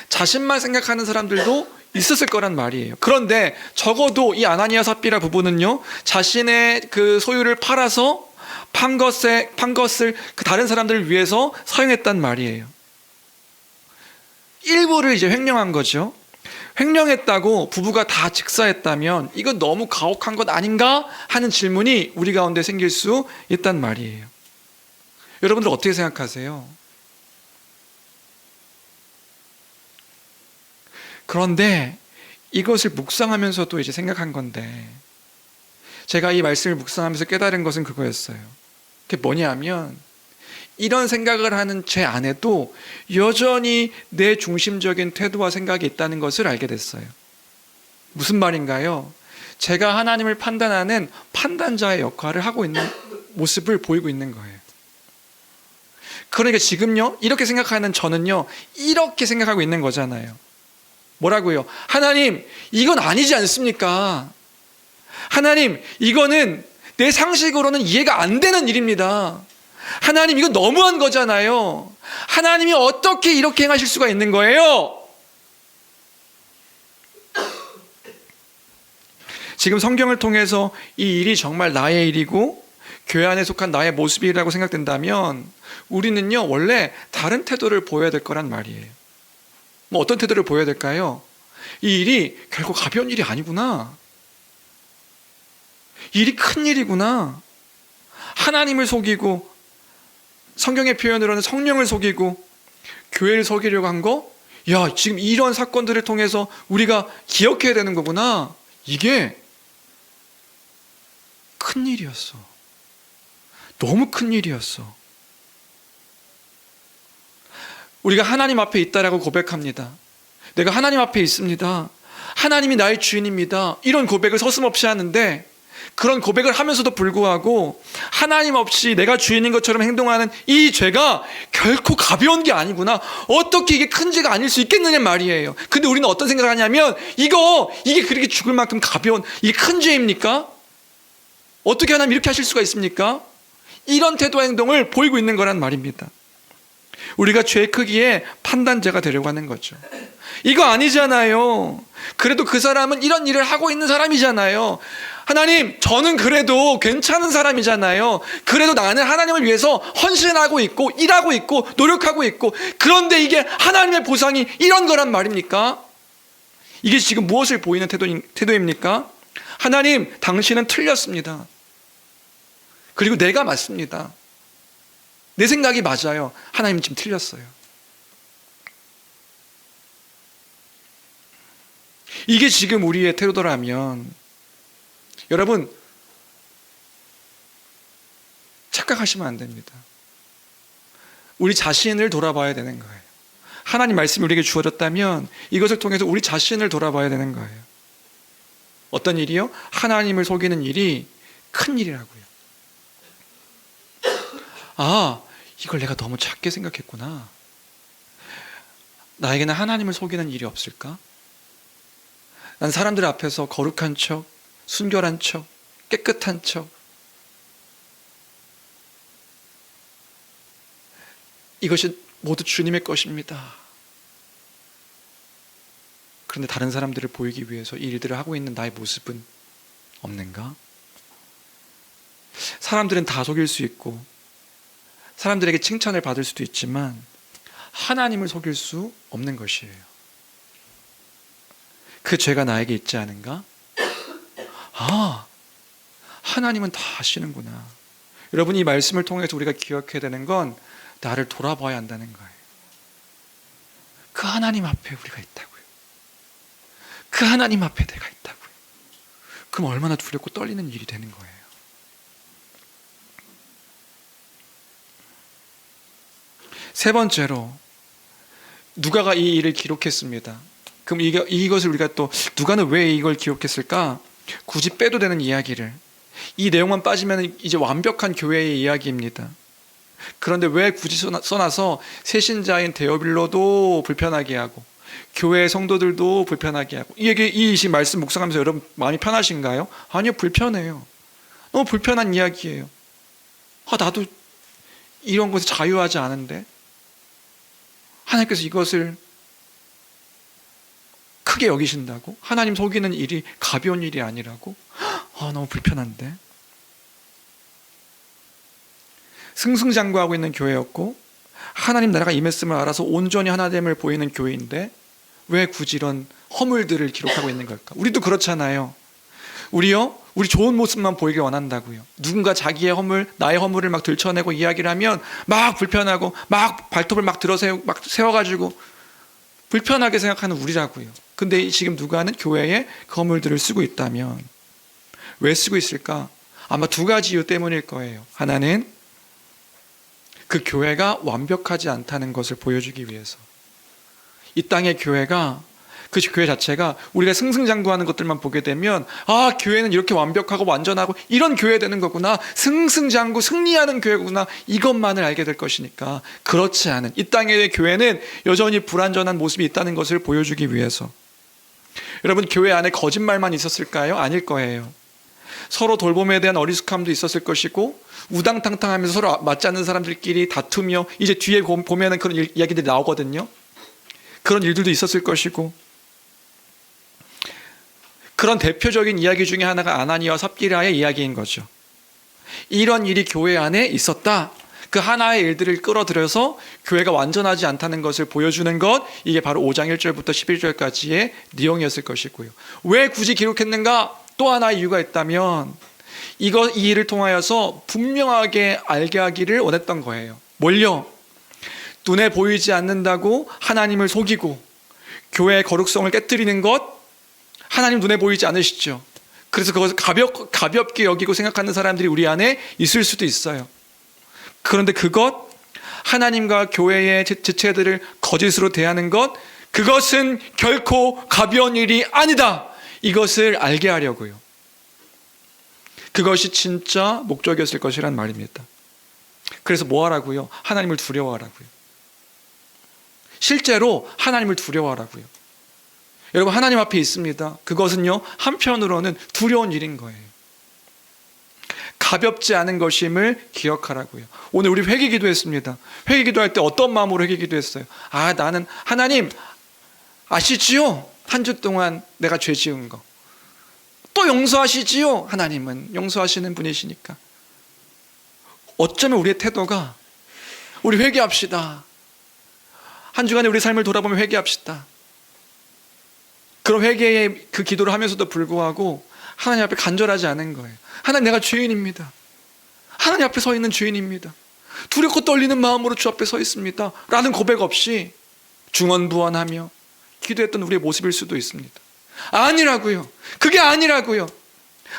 자신만 생각하는 사람들도 있었을 거란 말이에요. 그런데 적어도 이 아나니아 삽비라 부부는요, 자신의 그 소유를 팔아서 판 것을 그 다른 사람들을 위해서 사용했단 말이에요. 일부를 이제 횡령한 거죠. 횡령했다고 부부가 다 직사했다면 이건 너무 가혹한 것 아닌가 하는 질문이 우리 가운데 생길 수 있단 말이에요. 여러분들 어떻게 생각하세요? 그런데 이것을 묵상하면서도 이제 생각한 건데, 제가 이 말씀을 묵상하면서 깨달은 것은 그거였어요. 그게 뭐냐면, 이런 생각을 하는 제 안에도 여전히 내 중심적인 태도와 생각이 있다는 것을 알게 됐어요. 무슨 말인가요? 제가 하나님을 판단하는 판단자의 역할을 하고 있는 모습을 보이고 있는 거예요. 그러니까 지금요, 이렇게 생각하는 저는요, 이렇게 생각하고 있는 거잖아요. 뭐라고요? 하나님, 이건 아니지 않습니까? 하나님, 이거는 내 상식으로는 이해가 안 되는 일입니다. 하나님, 이건 너무한 거잖아요. 하나님이 어떻게 이렇게 행하실 수가 있는 거예요? 지금 성경을 통해서 이 일이 정말 나의 일이고 교회 안에 속한 나의 모습이라고 생각된다면 우리는요, 원래 다른 태도를 보여야 될 거란 말이에요. 어떤 태도를 보여야 될까요? 이 일이 결코 가벼운 일이 아니구나. 이 일이 큰 일이구나. 하나님을 속이고, 성경의 표현으로는 성령을 속이고 교회를 속이려고 한 거, 야, 지금 이런 사건들을 통해서 우리가 기억해야 되는 거구나. 이게 큰 일이었어. 너무 큰 일이었어. 우리가 하나님 앞에 있다라고 고백합니다. 내가 하나님 앞에 있습니다. 하나님이 나의 주인입니다. 이런 고백을 서슴없이 하는데, 그런 고백을 하면서도 불구하고 하나님 없이 내가 주인인 것처럼 행동하는 이 죄가 결코 가벼운 게 아니구나. 어떻게 이게 큰 죄가 아닐 수 있겠느냐 말이에요. 근데 우리는 어떤 생각을 하냐면, 이게 그렇게 죽을 만큼 가벼운, 이게 큰 죄입니까? 어떻게 하나님 이렇게 하실 수가 있습니까? 이런 태도와 행동을 보이고 있는 거란 말입니다. 우리가 죄의 크기에 판단자가 되려고 하는 거죠. 이거 아니잖아요. 그래도 그 사람은 이런 일을 하고 있는 사람이잖아요. 하나님, 저는 그래도 괜찮은 사람이잖아요. 그래도 나는 하나님을 위해서 헌신하고 있고 일하고 있고 노력하고 있고, 그런데 이게 하나님의 보상이 이런 거란 말입니까? 이게 지금 무엇을 보이는 태도입니까? 하나님, 당신은 틀렸습니다. 그리고 내가 맞습니다. 내 생각이 맞아요. 하나님 지금 틀렸어요. 이게 지금 우리의 태도라면, 여러분, 착각하시면 안 됩니다. 우리 자신을 돌아봐야 되는 거예요. 하나님 말씀이 우리에게 주어졌다면 이것을 통해서 우리 자신을 돌아봐야 되는 거예요. 어떤 일이요? 하나님을 속이는 일이 큰 일이라고요. 아, 이걸 내가 너무 작게 생각했구나. 나에게는 하나님을 속이는 일이 없을까? 난 사람들 앞에서 거룩한 척, 순결한 척, 깨끗한 척, 이것이 모두 주님의 것입니다. 그런데 다른 사람들을 보이기 위해서 이 일들을 하고 있는 나의 모습은 없는가? 사람들은 다 속일 수 있고 사람들에게 칭찬을 받을 수도 있지만 하나님을 속일 수 없는 것이에요. 그 죄가 나에게 있지 않은가? 아, 하나님은 다 아시는구나. 여러분, 이 말씀을 통해서 우리가 기억해야 되는 건 나를 돌아봐야 한다는 거예요. 그 하나님 앞에 우리가 있다고요. 그 하나님 앞에 내가 있다고요. 그럼 얼마나 두렵고 떨리는 일이 되는 거예요. 세 번째로 누가가 이 일을 기록했습니다. 그럼 이것을 우리가 또 누가는 왜 이걸 기록했을까? 굳이 빼도 되는 이야기를, 이 내용만 빠지면 이제 완벽한 교회의 이야기입니다. 그런데 왜 굳이 써놔서 새신자인 데오빌로도 불편하게 하고 교회 성도들도 불편하게 하고, 이 말씀 묵상하면서 여러분 마음이 편하신가요? 아니요, 불편해요. 너무 불편한 이야기예요. 나도 이런 것에 자유하지 않은데 하나님께서 이것을 크게 여기신다고? 하나님 속이는 일이 가벼운 일이 아니라고? 너무 불편한데. 승승장구하고 있는 교회였고 하나님 나라가 임했음을 알아서 온전히 하나됨을 보이는 교회인데 왜 굳이 이런 허물들을 기록하고 있는 걸까? 우리도 그렇잖아요. 우리 좋은 모습만 보이길 원한다고요. 누군가 자기의 허물, 나의 허물을 막 들춰내고 이야기를 하면 막 불편하고 막 발톱을 막 세워가지고 불편하게 생각하는 우리라고요. 근데 지금 누가는 교회에 그 허물들을 쓰고 있다면 왜 쓰고 있을까? 아마 두 가지 이유 때문일 거예요. 하나는 그 교회가 완벽하지 않다는 것을 보여주기 위해서. 이 땅의 교회가, 그 교회 자체가 우리가 승승장구하는 것들만 보게 되면 교회는 이렇게 완벽하고 완전하고 이런 교회 되는 거구나, 승승장구 승리하는 교회구나, 이것만을 알게 될 것이니까. 그렇지 않은 이 땅의 교회는 여전히 불완전한 모습이 있다는 것을 보여주기 위해서. 여러분, 교회 안에 거짓말만 있었을까요? 아닐 거예요. 서로 돌봄에 대한 어리숙함도 있었을 것이고 우당탕탕하면서 서로 맞지 않는 사람들끼리 다투며, 이제 뒤에 보면은 그런 이야기들이 나오거든요. 그런 일들도 있었을 것이고, 그런 대표적인 이야기 중에 하나가 아나니아와 삽비라의 이야기인 거죠. 이런 일이 교회 안에 있었다. 그 하나의 일들을 끌어들여서 교회가 완전하지 않다는 것을 보여주는 것, 이게 바로 5장 1절부터 11절까지의 내용이었을 것이고요. 왜 굳이 기록했는가? 또 하나의 이유가 있다면 이 일을 통하여서 분명하게 알게 하기를 원했던 거예요. 뭘요? 눈에 보이지 않는다고 하나님을 속이고 교회의 거룩성을 깨뜨리는 것, 하나님 눈에 보이지 않으시죠. 그래서 그것을 가볍게 여기고 생각하는 사람들이 우리 안에 있을 수도 있어요. 그런데 그것, 하나님과 교회의 지체들을 거짓으로 대하는 것, 그것은 결코 가벼운 일이 아니다. 이것을 알게 하려고요. 그것이 진짜 목적이었을 것이란 말입니다. 그래서 뭐 하라고요? 하나님을 두려워하라고요. 실제로 하나님을 두려워하라고요. 여러분, 하나님 앞에 있습니다. 그것은요, 한편으로는 두려운 일인 거예요. 가볍지 않은 것임을 기억하라고요. 오늘 우리 회개기도 했습니다. 회개기도할 때 어떤 마음으로 회개기도 했어요? 나는 하나님 아시지요? 한 주 동안 내가 죄 지은 거 또 용서하시지요? 하나님은 용서하시는 분이시니까. 어쩌면 우리의 태도가, 우리 회개합시다. 한 주간에 우리 삶을 돌아보면 회개합시다. 그런 회개의 그 기도를 하면서도 불구하고 하나님 앞에 간절하지 않은 거예요. 하나님, 내가 죄인입니다. 하나님 앞에 서 있는 죄인입니다. 두렵고 떨리는 마음으로 주 앞에 서 있습니다. 라는 고백 없이 중언부언하며 기도했던 우리의 모습일 수도 있습니다. 아니라고요. 그게 아니라고요.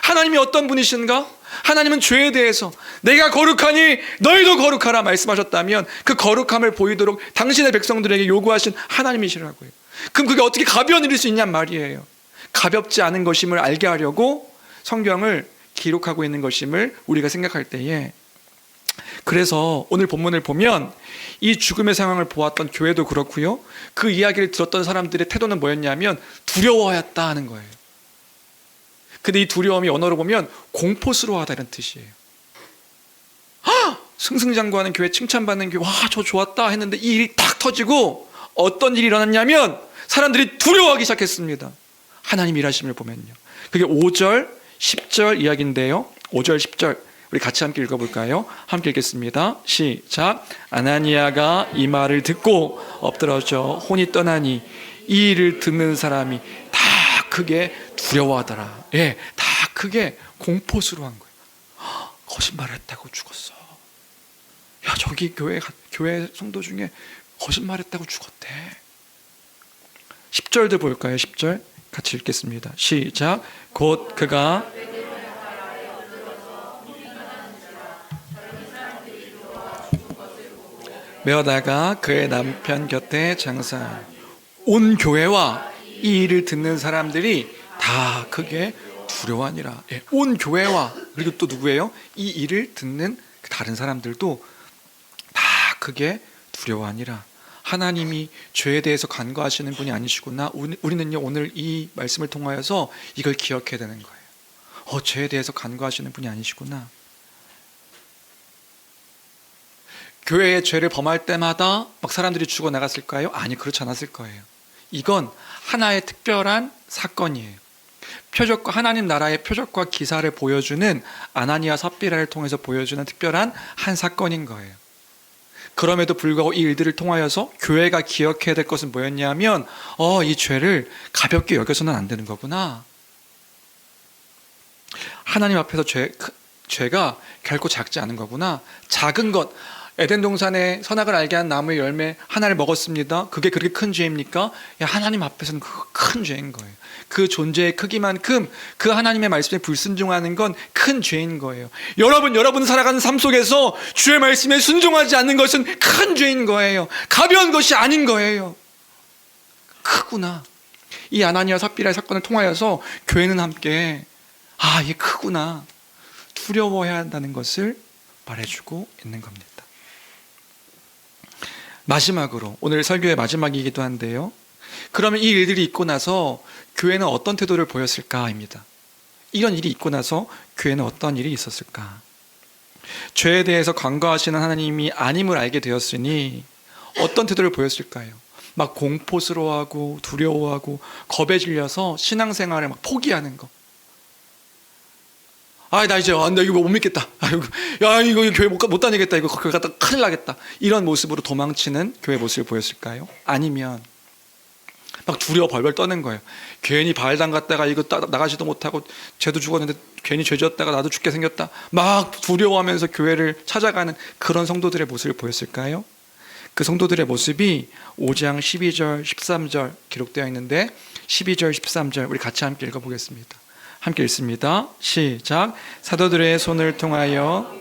하나님이 어떤 분이신가? 하나님은 죄에 대해서 내가 거룩하니 너희도 거룩하라 말씀하셨다면 그 거룩함을 보이도록 당신의 백성들에게 요구하신 하나님이시라고요. 그럼 그게 어떻게 가벼운 일일 수 있냔 말이에요. 가볍지 않은 것임을 알게 하려고 성경을 기록하고 있는 것임을 우리가 생각할 때에, 그래서 오늘 본문을 보면 이 죽음의 상황을 보았던 교회도 그렇고요, 그 이야기를 들었던 사람들의 태도는 뭐였냐면 두려워하였다 하는 거예요. 근데 이 두려움이 언어로 보면 공포스러워하다 이런 뜻이에요. 승승장구하는 교회, 칭찬받는 교회, 저 좋았다 했는데 이 일이 딱 터지고 어떤 일이 일어났냐면 사람들이 두려워하기 시작했습니다. 하나님 일하심을 보면요. 그게 5절 10절 이야기인데요. 5절 10절 우리 같이 함께 읽어볼까요? 함께 읽겠습니다. 시작. 아나니아가 이 말을 듣고 엎드러져 혼이 떠나니 이 일을 듣는 사람이 다 크게 두려워하더라. 예, 다 크게 공포스러워한 거예요. 거짓말했다고 죽었어. 야, 저기 교회 성도 중에 거짓말했다고 죽었대. 10절도 볼까요? 10절 같이 읽겠습니다. 시작. 곧 그가 메어다가 그의 남편 곁에 장사. 온 교회와 이 일을 듣는 사람들이 다 크게 두려워하니라. 예, 온 교회와 그리고 또 누구예요? 이 일을 듣는 다른 사람들도 다 크게 두려워하니라. 하나님이 죄에 대해서 간과하시는 분이 아니시구나. 우리는요 오늘 이 말씀을 통하여서 이걸 기억해야 되는 거예요. 죄에 대해서 간과하시는 분이 아니시구나. 교회에 죄를 범할 때마다 막 사람들이 죽어나갔을까요? 아니, 그렇지 않았을 거예요. 이건 하나의 특별한 사건이에요. 표적과 하나님 나라의 표적과 기사를 보여주는 아나니아 삽비라를 통해서 보여주는 특별한 한 사건인 거예요. 그럼에도 불구하고 이 일들을 통하여서 교회가 기억해야 될 것은 뭐였냐면 이 죄를 가볍게 여겨서는 안 되는 거구나. 하나님 앞에서 죄가 결코 작지 않은 거구나. 작은 것, 에덴 동산에 선악을 알게 한 나무의 열매 하나를 먹었습니다. 그게 그렇게 큰 죄입니까? 하나님 앞에서는 큰 죄인 거예요. 그 존재의 크기만큼 그 하나님의 말씀에 불순종하는 건 큰 죄인 거예요. 여러분 살아가는 삶 속에서 주의 말씀에 순종하지 않는 것은 큰 죄인 거예요. 가벼운 것이 아닌 거예요. 크구나. 이 아나니아 삽비라의 사건을 통하여서 교회는 함께 이게 크구나, 두려워해야 한다는 것을 말해주고 있는 겁니다. 마지막으로, 오늘 설교의 마지막이기도 한데요, 그러면 이 일들이 있고 나서 교회는 어떤 태도를 보였을까입니다. 이런 일이 있고 나서 교회는 어떤 일이 있었을까? 죄에 대해서 간과하시는 하나님이 아님을 알게 되었으니 어떤 태도를 보였을까요? 막 공포스러워하고 두려워하고 겁에 질려서 신앙생활을 막 포기하는 거. 나 이제 나 이거 못 믿겠다. 이거 교회 못 다니겠다. 이거 거기 갔다 큰일 나겠다. 이런 모습으로 도망치는 교회 모습을 보였을까요? 아니면 막 두려워 벌벌 떠는 거예요. 괜히 바알 담갔다가 이거 나가지도 못하고 쟤도 죽었는데 괜히 죄 지었다가 나도 죽게 생겼다. 막 두려워하면서 교회를 찾아가는 그런 성도들의 모습을 보였을까요? 그 성도들의 모습이 5장 12절 13절 기록되어 있는데 12절 13절 우리 같이 함께 읽어보겠습니다. 함께 읽습니다. 시작. 사도들의 손을 통하여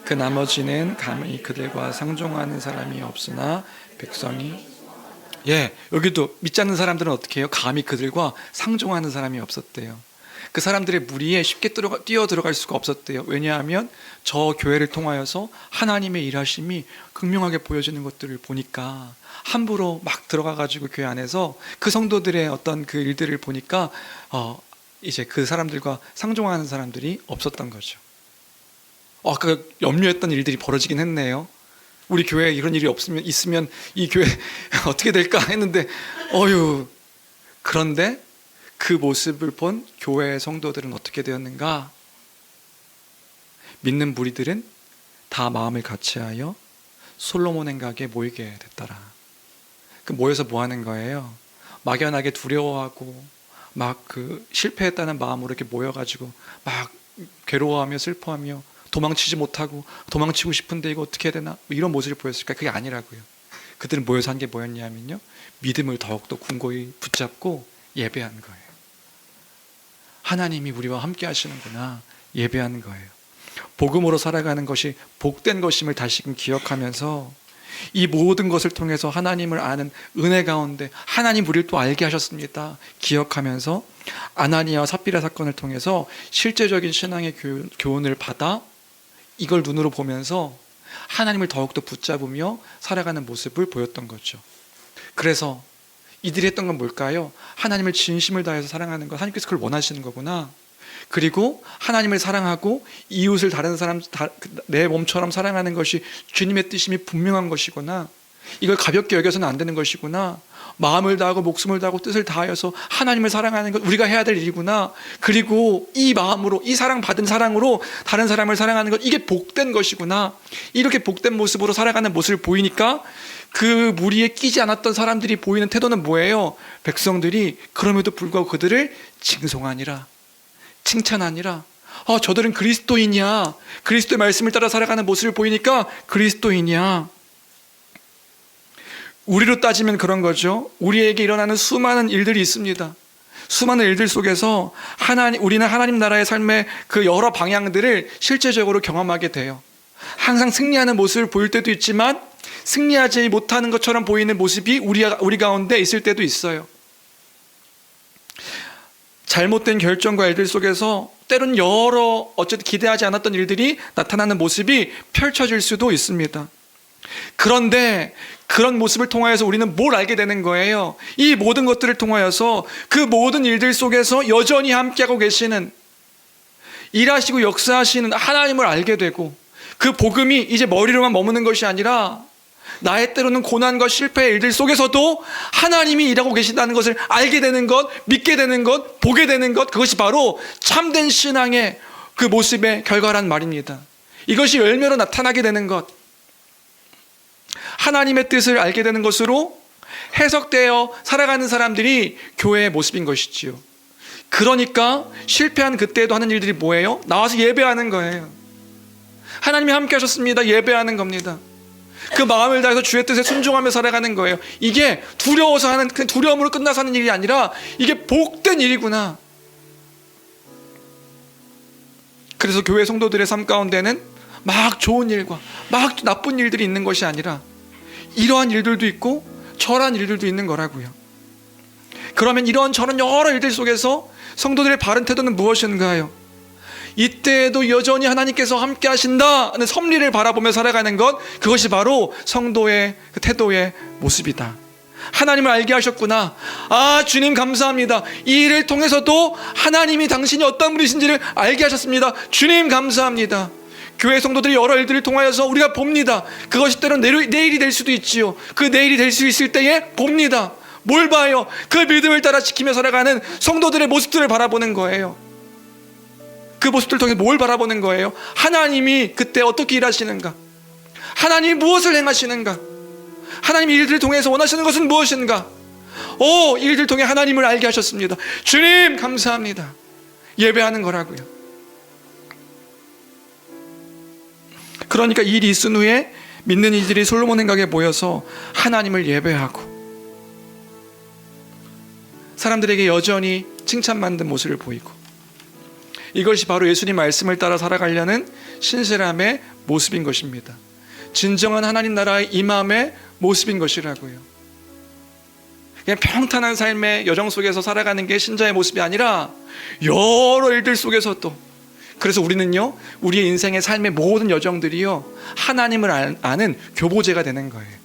그 나머지는 감히 그들과 상종하는 사람이 없으나 백성이 여기도 믿지 않는 사람들은 어떻게 해요? 감히 그들과 상종하는 사람이 없었대요. 그 사람들의 무리에 쉽게 뛰어 들어갈 수가 없었대요. 왜냐하면 저 교회를 통하여서 하나님의 일하심이 극명하게 보여지는 것들을 보니까 함부로 막 들어가가지고 교회 안에서 그 성도들의 어떤 그 일들을 보니까 이제 그 사람들과 상종하는 사람들이 없었던 거죠. 아까 염려했던 일들이 벌어지긴 했네요. 우리 교회에 이런 일이 있으면 이 교회 어떻게 될까 했는데 그런데 그 모습을 본 교회의 성도들은 어떻게 되었는가? 믿는 무리들은 다 마음을 같이하여 솔로몬 행각에 모이게 됐더라. 그 모여서 뭐 하는 거예요? 막연하게 두려워하고 막 실패했다는 마음으로 이렇게 모여가지고 막 괴로워하며 슬퍼하며 도망치지 못하고 도망치고 싶은데 이거 어떻게 해야 되나? 이런 모습을 보였을까? 그게 아니라고요. 그들은 모여서 한 게 뭐였냐면요, 믿음을 더욱더 굳건히 붙잡고 예배한 거예요. 하나님이 우리와 함께 하시는구나, 예배하는 거예요. 복음으로 살아가는 것이 복된 것임을 다시금 기억하면서 이 모든 것을 통해서 하나님을 아는 은혜 가운데 하나님 우리를 또 알게 하셨습니다 기억하면서 아나니아와 삽비라 사건을 통해서 실제적인 신앙의 교훈을 받아 이걸 눈으로 보면서 하나님을 더욱더 붙잡으며 살아가는 모습을 보였던 거죠. 그래서 이들이 했던 건 뭘까요? 하나님을 진심을 다해서 사랑하는 것, 하나님께서 그걸 원하시는 거구나. 그리고 하나님을 사랑하고 이웃을 다른 사람 내 몸처럼 사랑하는 것이 주님의 뜻임이 분명한 것이구나. 이걸 가볍게 여겨서는 안 되는 것이구나. 마음을 다하고 목숨을 다하고 뜻을 다하여서 하나님을 사랑하는 것 우리가 해야 될 일이구나. 그리고 이 마음으로, 이 사랑받은 사랑으로 다른 사람을 사랑하는 것, 이게 복된 것이구나. 이렇게 복된 모습으로 살아가는 모습을 보이니까 그 무리에 끼지 않았던 사람들이 보이는 태도는 뭐예요? 백성들이 그럼에도 불구하고 그들을 칭송하니라, 칭찬하니라. 저들은 그리스도인이야. 그리스도의 말씀을 따라 살아가는 모습을 보이니까 그리스도인이야. 우리로 따지면 그런 거죠. 우리에게 일어나는 수많은 일들이 있습니다. 수많은 일들 속에서 우리는 하나님 나라의 삶의 그 여러 방향들을 실제적으로 경험하게 돼요. 항상 승리하는 모습을 보일 때도 있지만 승리하지 못하는 것처럼 보이는 모습이 우리 가운데 있을 때도 있어요. 잘못된 결정과 일들 속에서 때론 어쨌든 기대하지 않았던 일들이 나타나는 모습이 펼쳐질 수도 있습니다. 그런데 그런 모습을 통하여서 우리는 뭘 알게 되는 거예요? 이 모든 것들을 통하여서 그 모든 일들 속에서 여전히 함께하고 계시는, 일하시고 역사하시는 하나님을 알게 되고, 그 복음이 이제 머리로만 머무는 것이 아니라 나의 때로는 고난과 실패의 일들 속에서도 하나님이 일하고 계신다는 것을 알게 되는 것, 믿게 되는 것, 보게 되는 것, 그것이 바로 참된 신앙의 그 모습의 결과란 말입니다. 이것이 열매로 나타나게 되는 것, 하나님의 뜻을 알게 되는 것으로 해석되어 살아가는 사람들이 교회의 모습인 것이지요. 그러니까 실패한 그때에도 하는 일들이 뭐예요? 나와서 예배하는 거예요. 하나님이 함께 하셨습니다. 예배하는 겁니다. 그 마음을 다해서 주의 뜻에 순종하며 살아가는 거예요. 이게 두려워서 하는, 그 두려움으로 끝나서 하는 일이 아니라 이게 복된 일이구나. 그래서 교회 성도들의 삶 가운데는 막 좋은 일과 막 나쁜 일들이 있는 것이 아니라 이러한 일들도 있고 저러한 일들도 있는 거라고요. 그러면 이런 저런 여러 일들 속에서 성도들의 바른 태도는 무엇인가요? 이때에도 여전히 하나님께서 함께 하신다는 섭리를 바라보며 살아가는 것, 그것이 바로 성도의 그 태도의 모습이다. 하나님을 알게 하셨구나. 주님 감사합니다. 이 일을 통해서도 하나님이 당신이 어떤 분이신지를 알게 하셨습니다. 주님 감사합니다. 교회 성도들이 여러 일들을 통하여서 우리가 봅니다. 그것이 때론 내일이 될 수도 있지요. 그 내일이 될 수 있을 때에 봅니다. 뭘 봐요? 그 믿음을 따라 지키며 살아가는 성도들의 모습들을 바라보는 거예요. 그 모습들을 통해 뭘 바라보는 거예요? 하나님이 그때 어떻게 일하시는가? 하나님이 무엇을 행하시는가? 하나님이 일들을 통해서 원하시는 것은 무엇인가? 이 일들을 통해 하나님을 알게 하셨습니다. 주님 감사합니다. 예배하는 거라고요. 그러니까 이 일이 있은 후에 믿는 이들이 솔로몬 행각에 모여서 하나님을 예배하고 사람들에게 여전히 칭찬받는 모습을 보이고, 이것이 바로 예수님 말씀을 따라 살아가려는 신실함의 모습인 것입니다. 진정한 하나님 나라의 임함의 모습인 것이라고요. 그냥 평탄한 삶의 여정 속에서 살아가는 게 신자의 모습이 아니라 여러 일들 속에서도, 그래서 우리는요, 우리의 인생의 삶의 모든 여정들이요, 하나님을 아는 교보제가 되는 거예요.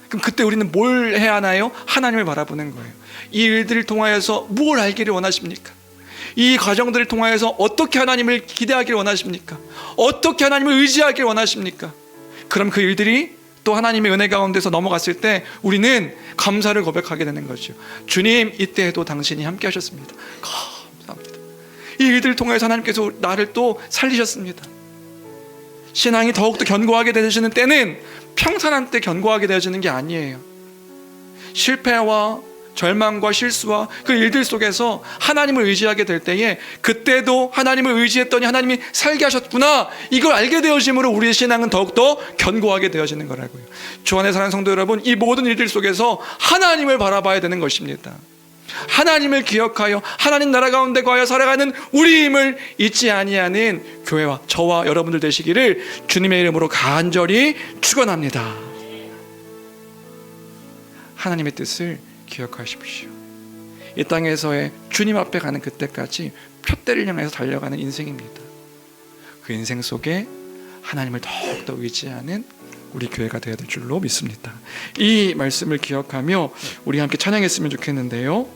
그럼 그때 우리는 뭘 해야 하나요? 하나님을 바라보는 거예요. 이 일들을 통하여서 뭘 알기를 원하십니까? 이 과정들을 통하여서 어떻게 하나님을 기대하기를 원하십니까? 어떻게 하나님을 의지하기를 원하십니까? 그럼 그 일들이 또 하나님의 은혜 가운데서 넘어갔을 때 우리는 감사를 고백하게 되는 거죠. 주님, 이때에도 당신이 함께 하셨습니다. 감사합니다. 이 일들을 통해서 하나님께서 나를 또 살리셨습니다. 신앙이 더욱더 견고하게 되어지는 때는 평탄한 때 견고하게 되어지는 게 아니에요. 실패와 절망과 실수와 그 일들 속에서 하나님을 의지하게 될 때에 그때도 하나님을 의지했더니 하나님이 살게 하셨구나, 이걸 알게 되어짐으로 우리의 신앙은 더욱더 견고하게 되어지는 거라고요. 주 안에 사랑하는 성도 여러분, 이 모든 일들 속에서 하나님을 바라봐야 되는 것입니다. 하나님을 기억하여 하나님 나라 가운데 거하여 살아가는 우리임을 잊지 아니하는 교회와 저와 여러분들 되시기를 주님의 이름으로 간절히 축원합니다. 하나님의 뜻을 기억하십시오. 이 땅에서의 주님 앞에 가는 그때까지 표대를 향해서 달려가는 인생입니다. 그 인생 속에 하나님을 더욱더 의지하는 우리 교회가 되어야 될 줄로 믿습니다. 이 말씀을 기억하며 우리 함께 찬양했으면 좋겠는데요.